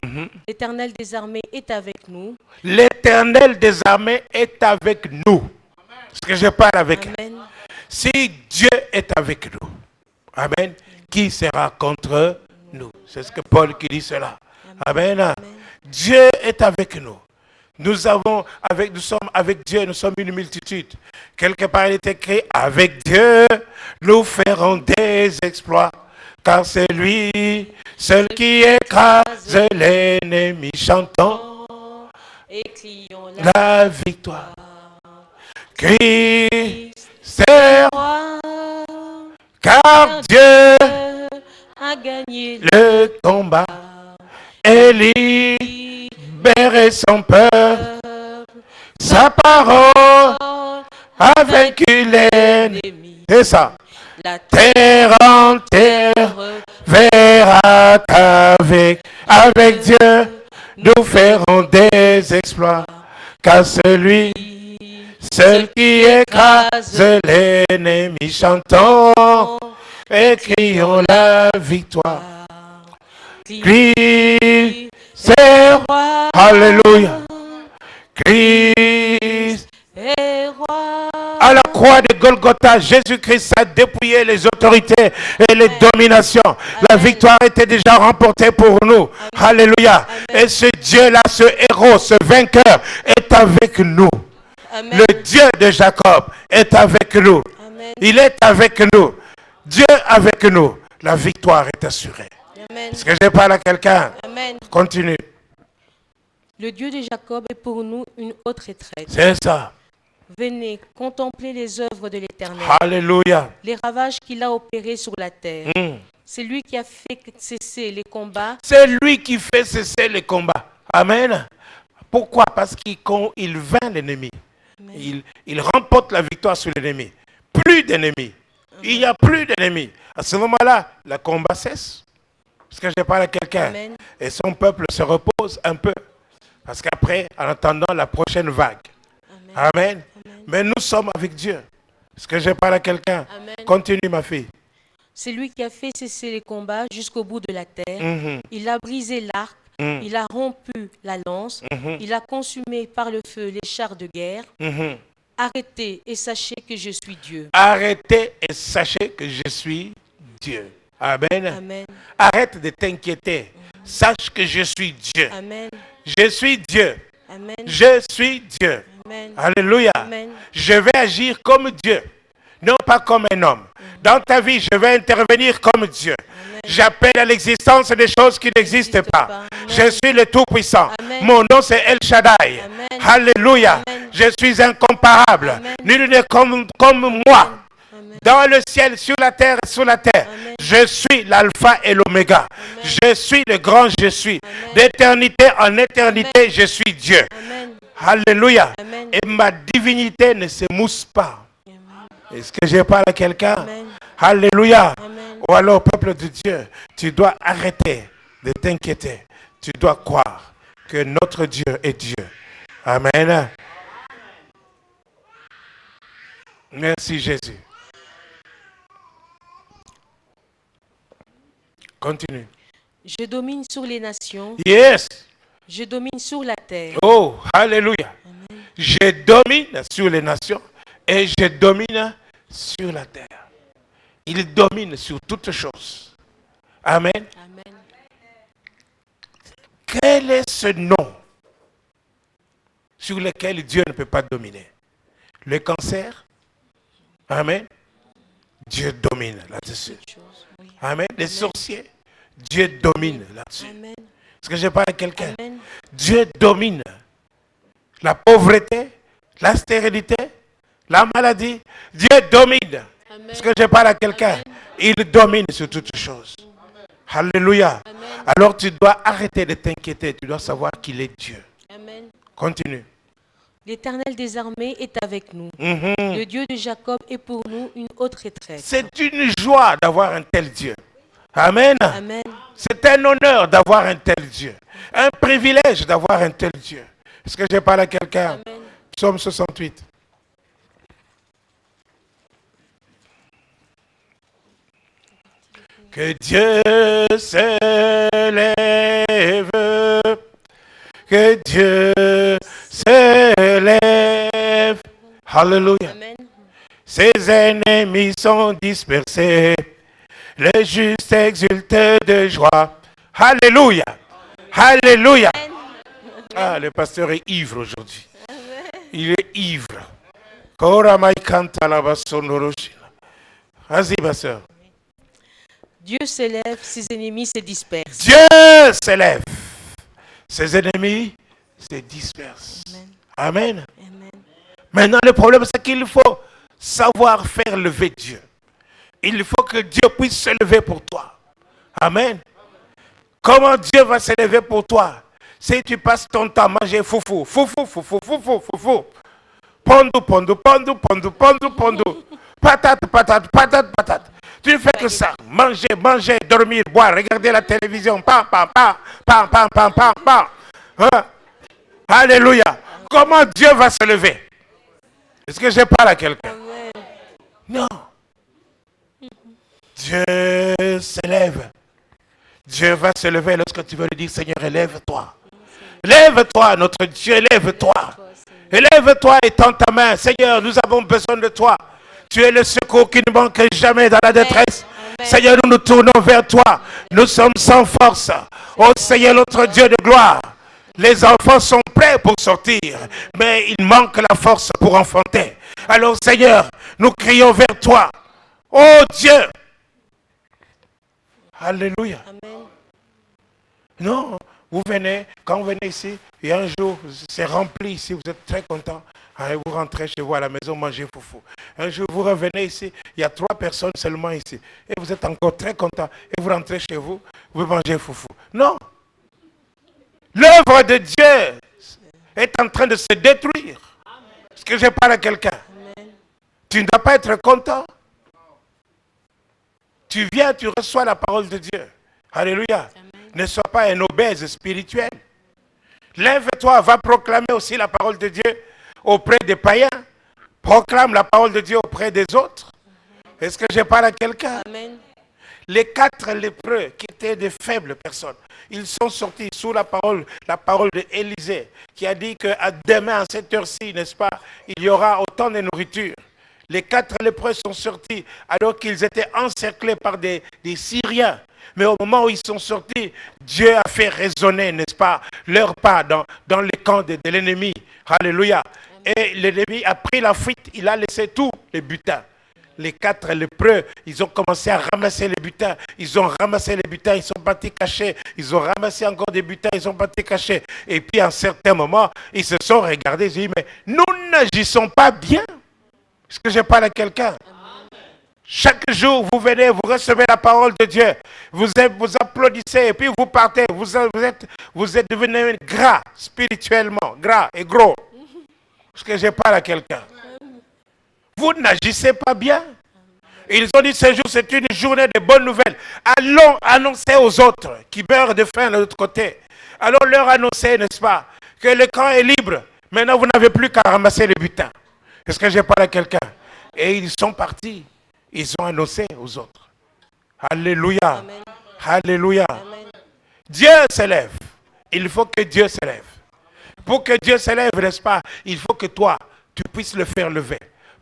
L'Éternel des armées est avec nous. L'Éternel des armées est avec nous. Est-ce que je parle avec? Amen. Si Dieu est avec nous, amen, qui sera contre nous? C'est ce que Paul qui dit cela. Amen. Amen. Dieu est avec nous. Nous sommes avec Dieu, nous sommes une multitude. Quelque part, il est écrit, avec Dieu, nous ferons des exploits. Car c'est lui, seul qui écrase l'ennemi, chantons et crions la victoire. Christ, c'est roi, car Dieu a gagné le combat et libéré son peuple Sa parole a vaincu l'ennemi. C'est ça. La Terre entière verra qu'avec Dieu, nous ferons des exploits. Car celui seul qui écrase l'ennemi, chantons et crions la victoire. Christ, c'est roi. Alléluia. Christ est roi. À la croix de Golgotha, Jésus-Christ a dépouillé les autorités et les dominations. La victoire était déjà remportée pour nous. Alléluia. Et ce Dieu-là, ce héros, ce vainqueur est avec nous. Amen. Le Dieu de Jacob est avec nous. Amen. Il est avec nous. Dieu avec nous. La victoire est assurée. Amen. Est-ce que je parle à quelqu'un? Amen. Continue. Le Dieu de Jacob est pour nous une haute retraite. C'est ça. Venez contempler les œuvres de l'Éternel, Alléluia. les ravages qu'il a opérés sur la terre. C'est lui qui a fait cesser les combats. C'est lui qui fait cesser les combats. Amen. Pourquoi? Parce qu'il vainc l'ennemi. Il remporte la victoire sur l'ennemi. Plus d'ennemis. Il n'y a plus d'ennemis. À ce moment-là, le combat cesse. Parce que je parle à quelqu'un. Et son peuple se repose un peu. Parce qu'après, en attendant la prochaine vague. Amen. Amen. Mais nous sommes avec Dieu. Est-ce que je parle à quelqu'un? Continue, ma fille. C'est lui qui a fait cesser les combats jusqu'au bout de la terre. Il a brisé l'arc. Il a rompu la lance. Il a consumé par le feu les chars de guerre. Arrêtez et sachez que je suis Dieu. Arrêtez et sachez que je suis Dieu. Amen. Amen. Arrête de t'inquiéter. Sache que je suis Dieu. Amen. Je suis Dieu. Amen. Je suis Dieu. Amen. Alléluia. Amen. Je vais agir comme Dieu, non pas comme un homme. Dans ta vie, je vais intervenir comme Dieu. J'appelle à l'existence des choses qui n'existent pas. Je suis le Tout-Puissant. Mon nom, c'est El Shaddai. Amen. Alléluia. Amen. Je suis incomparable. Amen. Nul n'est comme moi. Dans le ciel, sur la terre et sous la terre. Amen. Je suis l'alpha et l'oméga. Je suis le grand je suis. D'éternité en éternité, je suis Dieu. Amen. Alléluia. Amen. Et ma divinité ne se mousse pas. Est-ce que je parle à quelqu'un? Amen. Alléluia. Amen. Ou alors, peuple de Dieu, tu dois arrêter de t'inquiéter. Tu dois croire que notre Dieu est Dieu. Amen. Merci Jésus. Continue. Je domine sur les nations. Yes. Je domine sur la terre. Oh, alléluia. Amen. Je domine sur les nations et je domine sur la terre. Il domine sur toutes choses. Amen. Amen. Quel est ce nom sur lequel Dieu ne peut pas dominer? Le cancer? Amen. Dieu domine là-dessus. Oui. Amen. Les sorciers? Dieu domine là-dessus. Amen. Est-ce que je parle à quelqu'un? Amen. Dieu domine la pauvreté, la stérilité, la maladie. Dieu domine. Amen. Est-ce que je parle à quelqu'un? Il domine sur toutes choses. Alléluia. Amen. Alors tu dois arrêter de t'inquiéter. Tu dois savoir qu'il est Dieu. Amen. Continue. L'Éternel des armées est avec nous. Le Dieu de Jacob est pour nous une haute retraite. C'est une joie d'avoir un tel Dieu. Amen. Amen. C'est un honneur d'avoir un tel Dieu. Un privilège d'avoir un tel Dieu. Est-ce que je parle à quelqu'un? Amen. Psaume 68. Que Dieu s'élève, que Dieu s'élève. Alléluia. Amen. Ses ennemis sont dispersés, les justes exultent de joie. Alléluia. Alléluia. Ah, le pasteur est ivre aujourd'hui. Il est ivre. Vas-y, pasteur. Dieu s'élève, ses ennemis se dispersent. Dieu s'élève. Ses ennemis se dispersent. Amen. Amen. Maintenant, le problème, c'est qu'il faut savoir faire lever Dieu. Il faut que Dieu puisse se lever pour toi. Amen. Comment Dieu va se lever pour toi? Si tu passes ton temps à manger foufou, foufou, foufou, foufou, foufou, pondou, pondou, pondou, pondou, pondou, pondou, patate, patate, patate, patate. Tu ne fais que ça. Manger, manger, dormir, boire, regarder la télévision. Pam, pam, pam, pam, pam, pam, pam, pam. Hein? Alléluia. Comment Dieu va se lever? Est-ce que je parle à quelqu'un? Non. Dieu s'élève. Dieu va se lever lorsque tu veux lui dire, Seigneur, élève-toi. Lève-toi, notre Dieu, élève-toi. Élève-toi et tends ta main. Seigneur, nous avons besoin de toi. Tu es le secours qui ne manque jamais dans la détresse. Amen. Seigneur, nous nous tournons vers toi. Nous sommes sans force. Oh Seigneur, notre Dieu de gloire. Les enfants sont prêts pour sortir, mais il manque la force pour enfanter. Alors Seigneur, nous crions vers toi. Oh Dieu. Alléluia. Amen. Non, vous venez, quand vous venez ici, il y a un jour, c'est rempli ici, vous êtes très content. Allez, vous rentrez chez vous à la maison, mangez foufou. Un jour, vous revenez ici, il y a 3 personnes seulement ici. Et vous êtes encore très content. Et vous rentrez chez vous, vous mangez foufou. Non. L'œuvre de Dieu est en train de se détruire. Est-ce que je parle à quelqu'un? Tu ne dois pas être content. Tu viens, tu reçois la parole de Dieu. Alléluia. Amen. Ne sois pas un obèse spirituel. Lève-toi, va proclamer aussi la parole de Dieu auprès des païens. Proclame la parole de Dieu auprès des autres. Est-ce que je parle à quelqu'un? Amen. Les 4 lépreux qui étaient de faibles personnes, ils sont sortis sous la parole d'Élisée qui a dit qu'à demain à cette heure-ci, n'est-ce pas, il y aura autant de nourriture. Les 4 lépreux sont sortis alors qu'ils étaient encerclés par des Syriens. Mais au moment où ils sont sortis, Dieu a fait résonner, n'est-ce pas, leur pas dans les camps de l'ennemi. Alléluia. Et l'ennemi a pris la fuite, il a laissé tous les butins. Les 4 lépreux, ils ont commencé à ramasser les butins. Ils ont ramassé les butins, ils sont partis cachés. Ils ont ramassé encore des butins, ils sont partis cachés. Et puis à un certain moment, ils se sont regardés, ils ont dit, mais nous n'agissons pas bien. Est-ce que je parle à quelqu'un? Chaque jour, vous venez, vous recevez la parole de Dieu. Vous applaudissez et puis vous partez. Vous êtes devenu gras spirituellement, gras et gros. Est-ce que je parle à quelqu'un? Vous n'agissez pas bien. Ils ont dit ce jour, c'est une journée de bonnes nouvelles. Allons annoncer aux autres qui meurent de faim de l'autre côté. Allons leur annoncer, n'est-ce pas, que le camp est libre. Maintenant, vous n'avez plus qu'à ramasser les butins. Est-ce que je parle à quelqu'un? Et ils sont partis. Ils ont annoncé aux autres. Alléluia. Amen. Alléluia. Amen. Dieu s'élève. Il faut que Dieu s'élève. Pour que Dieu s'élève, n'est-ce pas, il faut que toi, tu puisses le faire lever.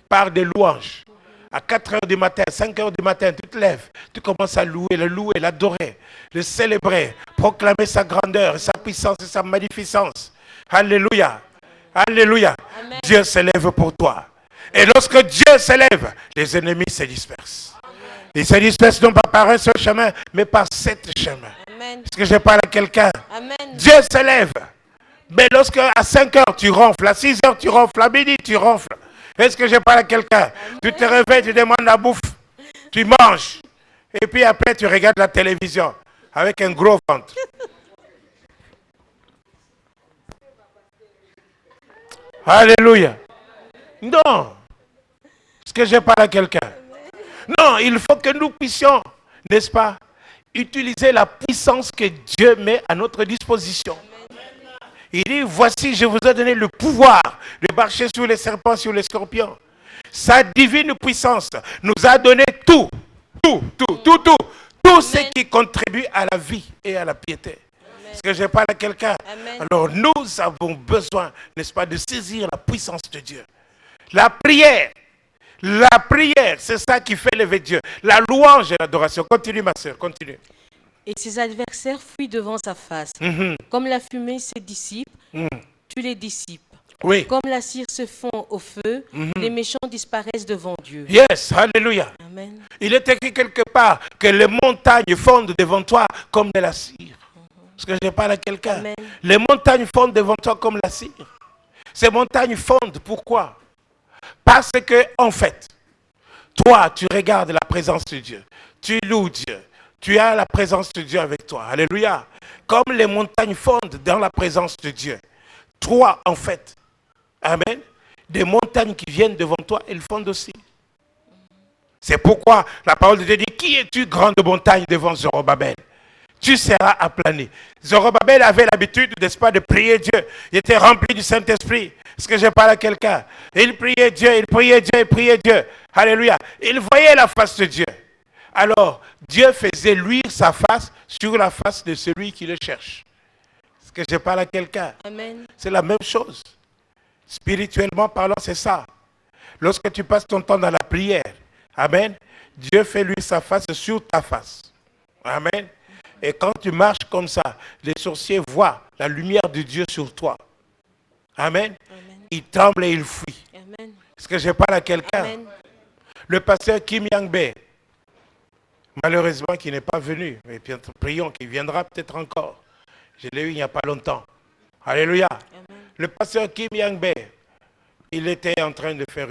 Par des louanges. À 4 heures du matin, 5 heures du matin, tu te lèves. Tu commences à louer, l'adorer, le célébrer, proclamer sa grandeur, sa puissance et sa magnificence. Alléluia. Alléluia. Amen. Dieu s'élève pour toi. Et lorsque Dieu s'élève, les ennemis se dispersent. Amen. Ils se dispersent non pas par un seul chemin, mais par 7 chemins. Amen. Est-ce que je parle à quelqu'un? Dieu s'élève. Mais lorsque à 5 heures tu ronfles, à 6 heures tu ronfles, à midi tu ronfles. Est-ce que je parle à quelqu'un? Tu te réveilles, tu demandes la bouffe, tu manges. Et puis après tu regardes la télévision avec un gros ventre. Alléluia. Non. Est-ce que je parle à quelqu'un? Non, il faut que nous puissions, n'est-ce pas, utiliser la puissance que Dieu met à notre disposition. Il dit, voici, je vous ai donné le pouvoir de marcher sur les serpents, sur les scorpions. Sa divine puissance nous a donné tout ce qui contribue à la vie et à la piété. Est-ce que je parle à quelqu'un? Alors nous avons besoin, n'est-ce pas, de saisir la puissance de Dieu. La prière, c'est ça qui fait lever Dieu. La louange et l'adoration. Continue ma soeur, continue. Et ses adversaires fuient devant sa face. Comme la fumée se dissipe, tu les dissipes. Oui. Comme la cire se fond au feu, les méchants disparaissent devant Dieu. Yes, alléluia. Amen. Il est écrit quelque part que les montagnes fondent devant toi comme de la cire. Est-ce que je parle à quelqu'un? Les montagnes fondent devant toi comme la cire. Ces montagnes fondent, pourquoi? Parce que, en fait, toi, tu regardes la présence de Dieu. Tu loues Dieu. Tu as la présence de Dieu avec toi. Alléluia. Comme les montagnes fondent dans la présence de Dieu. Toi, en fait. Amen. Des montagnes qui viennent devant toi, elles fondent aussi. C'est pourquoi la parole de Dieu dit, qui es-tu, grande montagne, devant Zorobabel? Tu seras aplani. Zorobabel avait l'habitude, n'est-ce pas, de prier Dieu. Il était rempli du Saint-Esprit. Est-ce que je parle à quelqu'un? Il priait Dieu, il priait Dieu, il priait Dieu. Alléluia. Il voyait la face de Dieu. Alors, Dieu faisait luire sa face sur la face de celui qui le cherche. Est-ce que je parle à quelqu'un? Amen. C'est la même chose. Spirituellement parlant, c'est ça. Lorsque tu passes ton temps dans la prière, amen, Dieu fait luire sa face sur ta face. Amen. Et quand tu marches comme ça, les sorciers voient la lumière de Dieu sur toi. Amen. Amen. Ils tremblent et ils fuient. Amen. Est-ce que je parle à quelqu'un? Amen. Le pasteur Kim Yang-bae, malheureusement, qui n'est pas venu, mais bien, prions qu'il viendra peut-être encore. Je l'ai eu il n'y a pas longtemps. Alléluia. Amen. Le pasteur Kim Yang-bae, il était en train de faire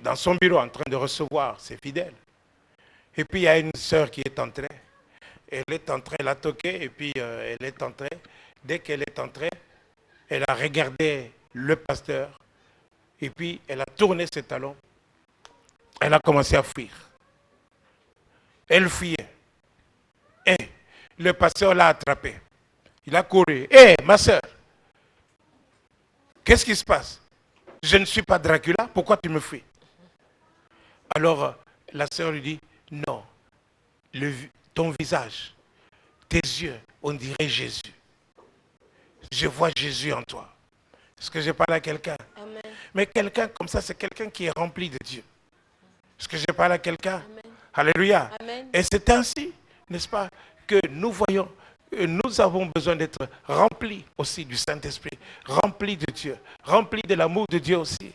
dans son bureau, en train de recevoir ses fidèles. Et puis il y a une sœur qui est entrée. Elle est entrée, elle a toqué, et puis elle est entrée. Dès qu'elle est entrée, elle a regardé le pasteur, et puis elle a tourné ses talons. Elle a commencé à fuir. Elle fuyait. Et le pasteur l'a attrapée. Il a couru. Hé, ma sœur, qu'est-ce qui se passe? Je ne suis pas Dracula, pourquoi tu me fuis? Alors la sœur lui dit, non, ton visage, tes yeux, on dirait Jésus. Je vois Jésus en toi. Est-ce que je parle à quelqu'un? Amen. Mais quelqu'un comme ça, c'est quelqu'un qui est rempli de Dieu. Est-ce que je parle à quelqu'un? Amen. Alléluia. Amen. Et c'est ainsi, n'est-ce pas, que nous voyons, nous avons besoin d'être remplis aussi du Saint-Esprit, remplis de Dieu, remplis de l'amour de Dieu aussi.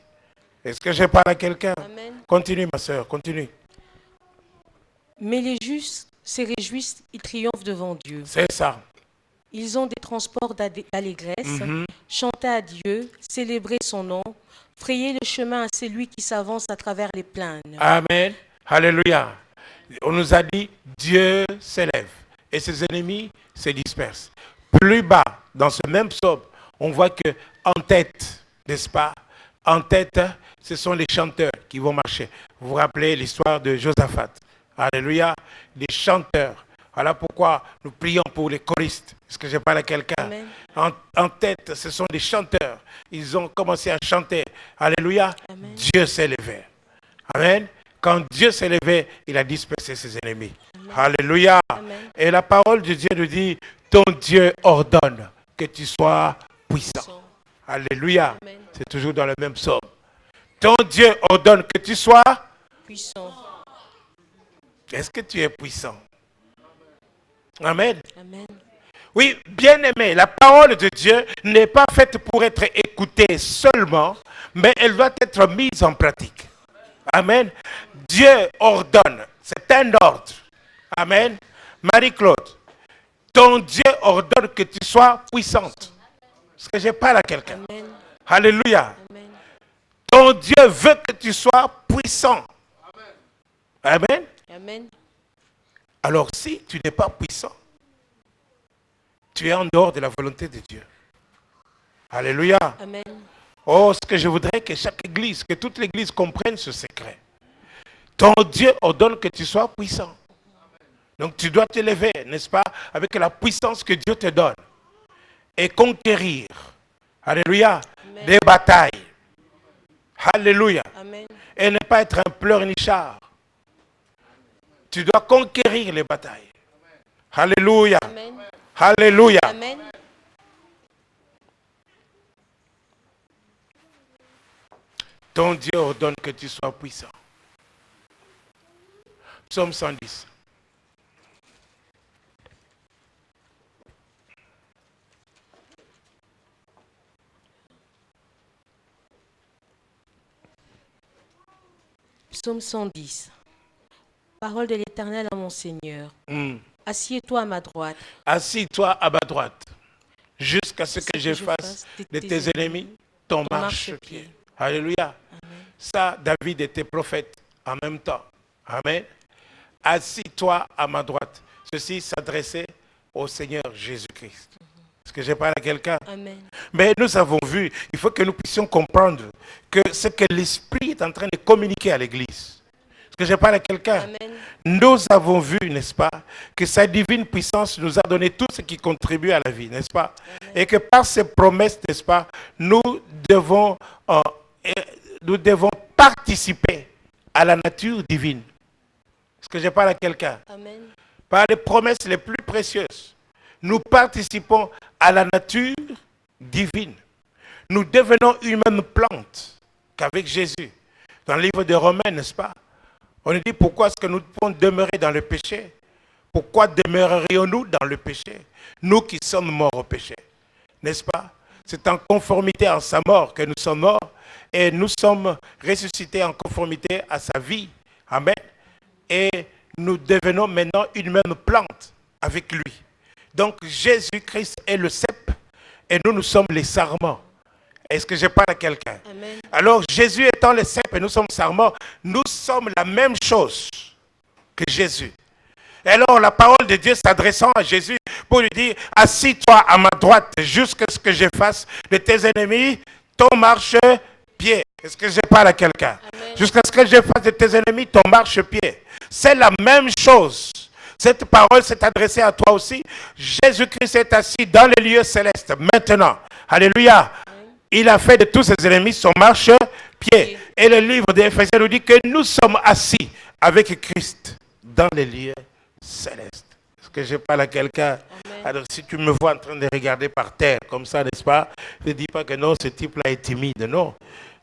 Est-ce que je parle à quelqu'un? Amen. Continue, ma soeur, continue. Mais les justes se réjouissent, ils triomphent devant Dieu. C'est ça. Ils ont des transports d'allégresse, chanter à Dieu, célébrer son nom, frayer le chemin à celui qui s'avance à travers les plaines. Amen. Alléluia. On nous a dit, Dieu s'élève et ses ennemis se dispersent. Plus bas, dans ce même psaume, on voit que en tête, n'est-ce pas? En tête, ce sont les chanteurs qui vont marcher. Vous vous rappelez l'histoire de Josaphat. Alléluia. Les chanteurs. Voilà pourquoi nous prions pour les choristes. Est-ce que je parle à quelqu'un? En tête, ce sont des chanteurs. Ils ont commencé à chanter. Alléluia. Amen. Dieu s'est levé. Amen. Quand Dieu s'est levé, il a dispersé ses ennemis. Amen. Alléluia. Amen. Et la parole de Dieu nous dit, ton Dieu ordonne que tu sois puissant. Alléluia. C'est toujours dans le même psaume. Ton Dieu ordonne que tu sois puissant. Est-ce que tu es puissant? Amen. Amen. Oui, bien-aimé, la parole de Dieu n'est pas faite pour être écoutée seulement, mais elle doit être mise en pratique. Amen. Dieu ordonne, c'est un ordre. Amen. Marie-Claude, ton Dieu ordonne que tu sois puissante. Est-ce que je parle à quelqu'un? Amen. Alléluia. Amen. Ton Dieu veut que tu sois puissant. Amen. Amen. Alors si tu n'es pas puissant, tu es en dehors de la volonté de Dieu. Alléluia. Amen. Oh, ce que je voudrais que chaque église, que toute l'église comprenne ce secret. Ton Dieu ordonne que tu sois puissant. Donc tu dois te lever, n'est-ce pas, avec la puissance que Dieu te donne. Et conquérir. Alléluia. Amen. Des batailles. Alléluia. Amen. Et ne pas être un pleurnichard. Tu dois conquérir les batailles. Alléluia. Amen. Alléluia. Amen. Ton Dieu ordonne que tu sois puissant. Psaume 110. Psaume 110. Parole de l'Éternel à mon Seigneur. Assieds-toi à ma droite. Assis-toi à ma droite, jusqu'à ce que je fasse de tes ennemis ton marchepied. Alléluia. Amen. Ça, David était prophète en même temps. Amen. assis-toi à ma droite. Ceci s'adressait au Seigneur Jésus-Christ. Est-ce que je parle à quelqu'un? Amen. Mais nous avons vu, il faut que nous puissions comprendre que ce que l'Esprit est en train de communiquer à l'Église. Est-ce que je parle à quelqu'un? Amen. Nous avons vu, n'est-ce pas, que sa divine puissance nous a donné tout ce qui contribue à la vie, n'est-ce pas? Amen. Et que par ses promesses, n'est-ce pas, nous devons participer à la nature divine. Est-ce que je parle à quelqu'un? Amen. Par les promesses les plus précieuses, nous participons à la nature divine. Nous devenons une même plante qu'avec Jésus. Dans le livre de Romains, n'est-ce pas? On nous dit pourquoi est-ce que nous pouvons demeurer dans le péché? Pourquoi demeurerions-nous dans le péché? Nous qui sommes morts au péché. N'est-ce pas? C'est en conformité à sa mort que nous sommes morts et nous sommes ressuscités en conformité à sa vie. Amen. Et nous devenons maintenant une même plante avec lui. Donc Jésus-Christ est le cep et nous sommes les sarments. Est-ce que je parle à quelqu'un? Amen. Alors Jésus étant le cep et nous sommes sarments, nous sommes la même chose que Jésus. Et alors la parole de Dieu s'adressant à Jésus pour lui dire, assis-toi à ma droite jusqu'à ce que je fasse de tes ennemis ton marchepied. Est-ce que je parle à quelqu'un? Jusqu'à ce que je fasse de tes ennemis ton marchepied. C'est la même chose. Cette parole s'est adressée à toi aussi. Jésus-Christ est assis dans les lieux célestes. Maintenant, alléluia, il a fait de tous ses ennemis son marchepied. Et le livre d'Éphésiens nous dit que nous sommes assis avec Christ dans les lieux célestes. Est-ce que je parle à quelqu'un? Alors si tu me vois en train de regarder par terre comme ça, n'est-ce pas? Ne dis pas que non, ce type-là est timide. Non.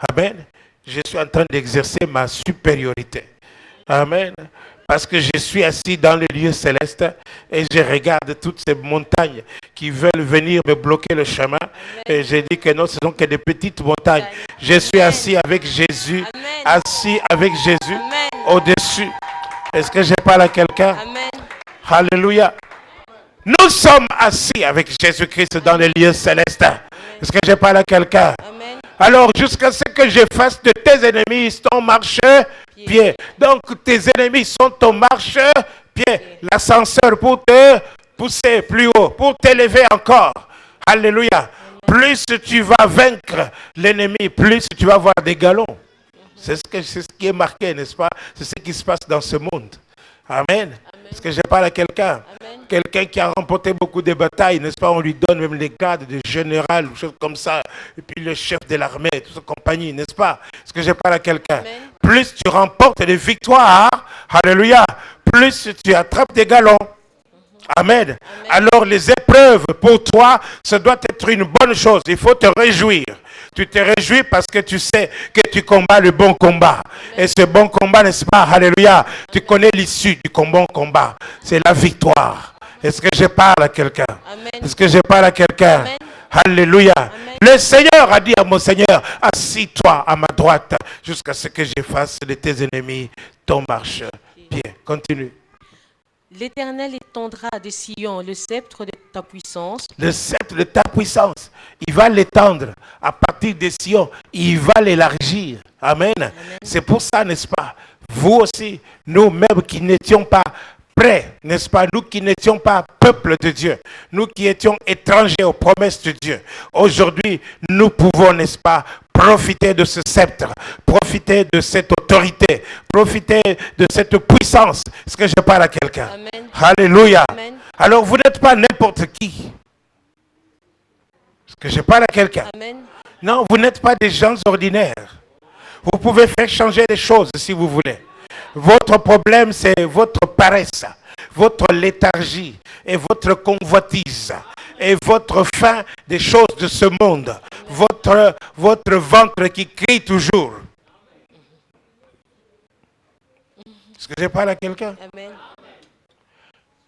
Amen. Je suis en train d'exercer ma supériorité. Amen. Parce que je suis assis dans les lieux célestes et je regarde toutes ces montagnes qui veulent venir me bloquer le chemin. Et je dis que non, ce sont que des petites montagnes. Je suis assis avec Jésus, assis avec Jésus au-dessus. Est-ce que je parle à quelqu'un? Alléluia. Nous sommes assis avec Jésus-Christ dans les lieux célestes. Est-ce que je parle à quelqu'un? Alors, jusqu'à ce que je fasse de tes ennemis ton marchepied. Donc, tes ennemis sont ton marchepied. L'ascenseur pour te pousser plus haut, pour t'élever encore. Alléluia. Plus tu vas vaincre l'ennemi, plus tu vas avoir des galons. C'est ce qui est marqué, n'est-ce pas? C'est ce qui se passe dans ce monde. Amen. Est-ce que je parle à quelqu'un? Quelqu'un qui a remporté beaucoup de batailles, n'est-ce pas? On lui donne même les grades de général, ou choses comme ça. Et puis le chef de l'armée, toute sa compagnie, n'est-ce pas? Est-ce que je parle à quelqu'un? Plus tu remportes des victoires, alléluia, plus tu attrapes des galons. Amen. Alors les épreuves pour toi, ça doit être une bonne chose. Il faut te réjouir. Tu te réjouis parce que tu sais que tu combats le bon combat. Et ce bon combat, n'est-ce pas? Alléluia. Tu connais l'issue du bon combat. C'est la victoire. Est-ce que je parle à quelqu'un? Est-ce que je parle à quelqu'un? Alléluia. Le Seigneur a dit à mon Seigneur, assis-toi à ma droite jusqu'à ce que je fasse de tes ennemis ton marchepied. Continue. L'Éternel étendra de Sion le sceptre de ta puissance. Le sceptre de ta puissance, il va l'étendre à partir de Sion. Il va l'élargir. Amen. C'est pour ça, n'est-ce pas? Vous aussi, nous-mêmes qui n'étions pas prêts, n'est-ce pas? Nous qui n'étions pas peuple de Dieu, nous qui étions étrangers aux promesses de Dieu. Aujourd'hui, nous pouvons, n'est-ce pas, profiter de ce sceptre, profiter de cette autorité, profiter de cette puissance. Est-ce que je parle à quelqu'un? Alléluia. Amen. Alors vous n'êtes pas n'importe qui. Est-ce que je parle à quelqu'un? Non, vous n'êtes pas des gens ordinaires. Vous pouvez faire changer les choses si vous voulez. Votre problème, c'est votre paresse, votre léthargie et votre convoitise et votre faim des choses de ce monde. Votre ventre qui crie toujours. Est-ce que je parle à quelqu'un?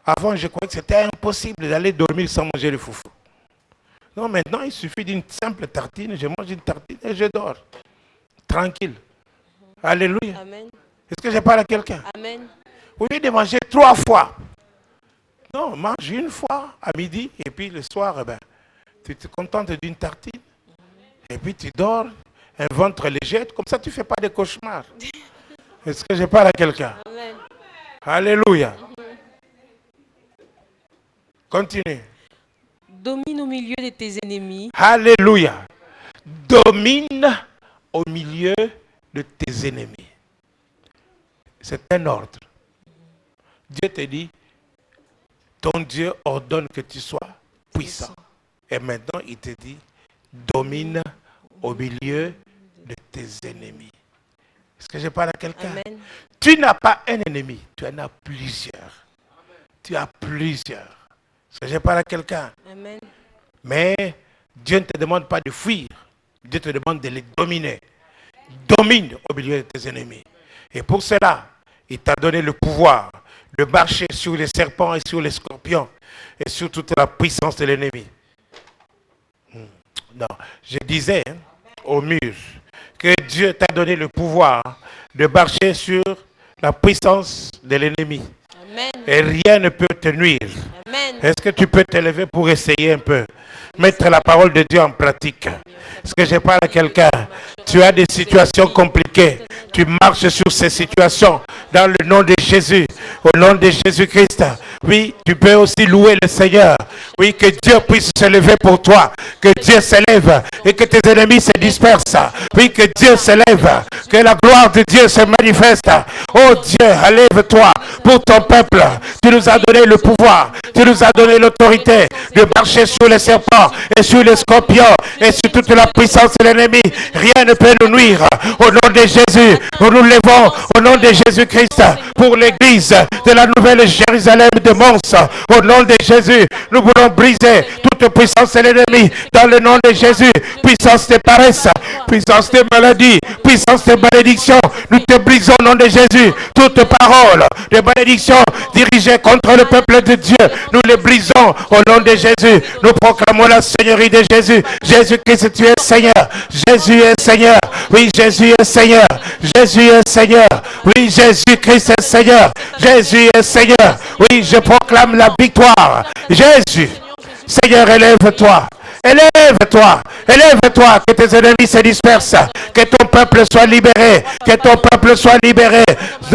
Avant, je croyais que c'était impossible d'aller dormir sans manger le foufou. Non, maintenant, il suffit d'une simple tartine. Je mange une tartine et je dors. Tranquille. Alléluia. Amen. Est-ce que je parle à quelqu'un? Amen. Au lieu de manger 3 fois. Non, mange une fois à midi et puis le soir, tu te contentes d'une tartine. Et puis tu dors, un ventre léger, comme ça tu ne fais pas de cauchemars. Est-ce que je parle à quelqu'un? Alléluia. Continue. Domine au milieu de tes ennemis. Alléluia. Domine au milieu de tes ennemis. C'est un ordre. Dieu te dit, ton Dieu ordonne que tu sois puissant. Et maintenant, il te dit, domine au milieu de tes ennemis. Est-ce que je parle à quelqu'un? Amen. Tu n'as pas un ennemi, tu en as plusieurs. Tu as plusieurs. Est-ce que je parle à quelqu'un? Amen. Mais Dieu ne te demande pas de fuir. Dieu te demande de les dominer. Domine au milieu de tes ennemis. Et pour cela, il t'a donné le pouvoir de marcher sur les serpents et sur les scorpions et sur toute la puissance de l'ennemi. Non, je disais au mur que Dieu t'a donné le pouvoir de marcher sur la puissance de l'ennemi. Amen. Et rien ne peut te nuire. Amen. Est-ce que tu peux te lever pour essayer un peu? Mettre la parole de Dieu en pratique. Est-ce que je parle à quelqu'un? Tu as des situations compliquées. Tu marches sur ces situations dans le nom de Jésus. Au nom de Jésus-Christ. Oui, tu peux aussi louer le Seigneur. Oui, que Dieu puisse se lever pour toi. Que Dieu s'élève et que tes ennemis se dispersent. Oui, que Dieu s'élève. Que la gloire de Dieu se manifeste. Oh Dieu, élève-toi pour ton peuple. Tu nous as donné le pouvoir. Tu nous as donné l'autorité de marcher sur les serpents et sur les scorpions et sur toute la puissance de l'ennemi. Rien ne peut nous nuire. Au nom de Jésus, nous nous levons au nom de Jésus-Christ pour l'église de la Nouvelle Jérusalem de Mons. Au nom de Jésus, nous voulons briser toute puissance de l'ennemi dans le nom de Jésus. Puissance de paresse, puissance de maladie, puissance de malédiction. Nous te brisons au nom de Jésus. Toute parole de malédiction dirigée contre le peuple de Dieu, nous les brisons au nom de Jésus. Nous proclamons la Seigneurie de Jésus. Jésus-Christ, tu es Seigneur. Jésus est Seigneur. Oui, Jésus est Seigneur. Jésus est Seigneur. Oui, Jésus-Christ est Seigneur. Jésus est Seigneur. Oui, je proclame la victoire. Jésus. Seigneur, élève-toi. Élève-toi, élève-toi, que tes ennemis se dispersent, que ton peuple soit libéré, que ton peuple soit libéré.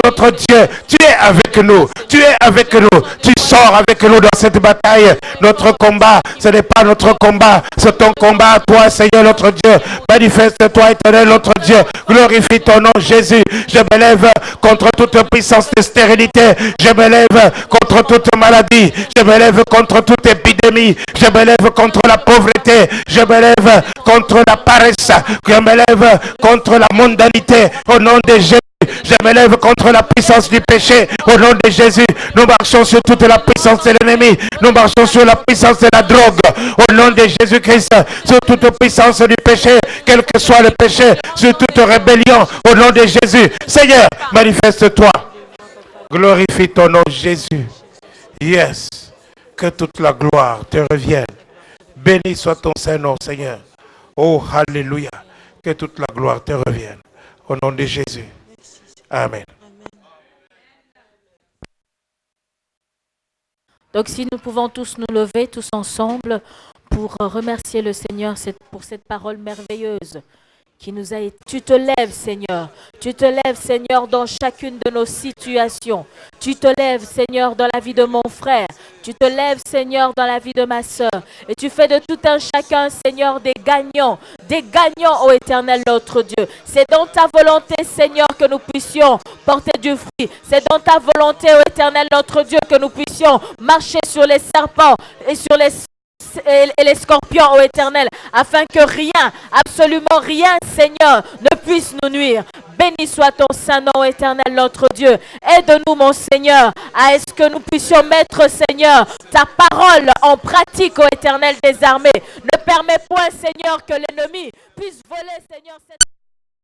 Notre Dieu, tu es avec nous, tu es avec nous, tu sors avec nous dans cette bataille. Notre combat, ce n'est pas notre combat, c'est ton combat à toi, Seigneur notre Dieu. Manifeste-toi, éternel notre Dieu, glorifie ton nom, Jésus. Je me lève contre toute puissance de stérilité, je me lève contre toute maladie, je me lève contre toute épidémie, je me lève contre la pauvreté, je me lève contre la paresse, je me lève contre la mondanité, au nom de Jésus. Je me lève contre la puissance du péché. Au nom de Jésus, nous marchons sur toute la puissance de l'ennemi. Nous marchons sur la puissance de la drogue. Au nom de Jésus-Christ, sur toute puissance du péché, quel que soit le péché, sur toute rébellion. Au nom de Jésus, Seigneur, manifeste-toi. Glorifie ton nom, Jésus. Yes. Que toute la gloire te revienne. Béni soit ton Saint-Nom, Seigneur. Oh, alléluia. Que toute la gloire te revienne. Au nom de Jésus. Amen. Donc si nous pouvons tous nous lever, tous ensemble, pour remercier le Seigneur pour cette parole merveilleuse qui nous a été. Tu te lèves, Seigneur. Tu te lèves, Seigneur, dans chacune de nos situations. Tu te lèves, Seigneur, dans la vie de mon frère. Tu te lèves, Seigneur, dans la vie de ma sœur. Et tu fais de tout un chacun, Seigneur, des gagnants ô Éternel, notre Dieu. C'est dans ta volonté, Seigneur, que nous puissions porter du fruit. C'est dans ta volonté, ô Éternel, notre Dieu, que nous puissions marcher sur les serpents et sur les scorpions, ô Éternel, afin que rien, absolument rien, Seigneur, ne puisse nous nuire. Béni soit ton Saint-Nom, Éternel, notre Dieu. Aide-nous, mon Seigneur, à est-ce que nous puissions mettre, Seigneur, ta parole en pratique, ô Éternel des armées. Ne permets point, Seigneur, que l'ennemi puisse voler, Seigneur, cette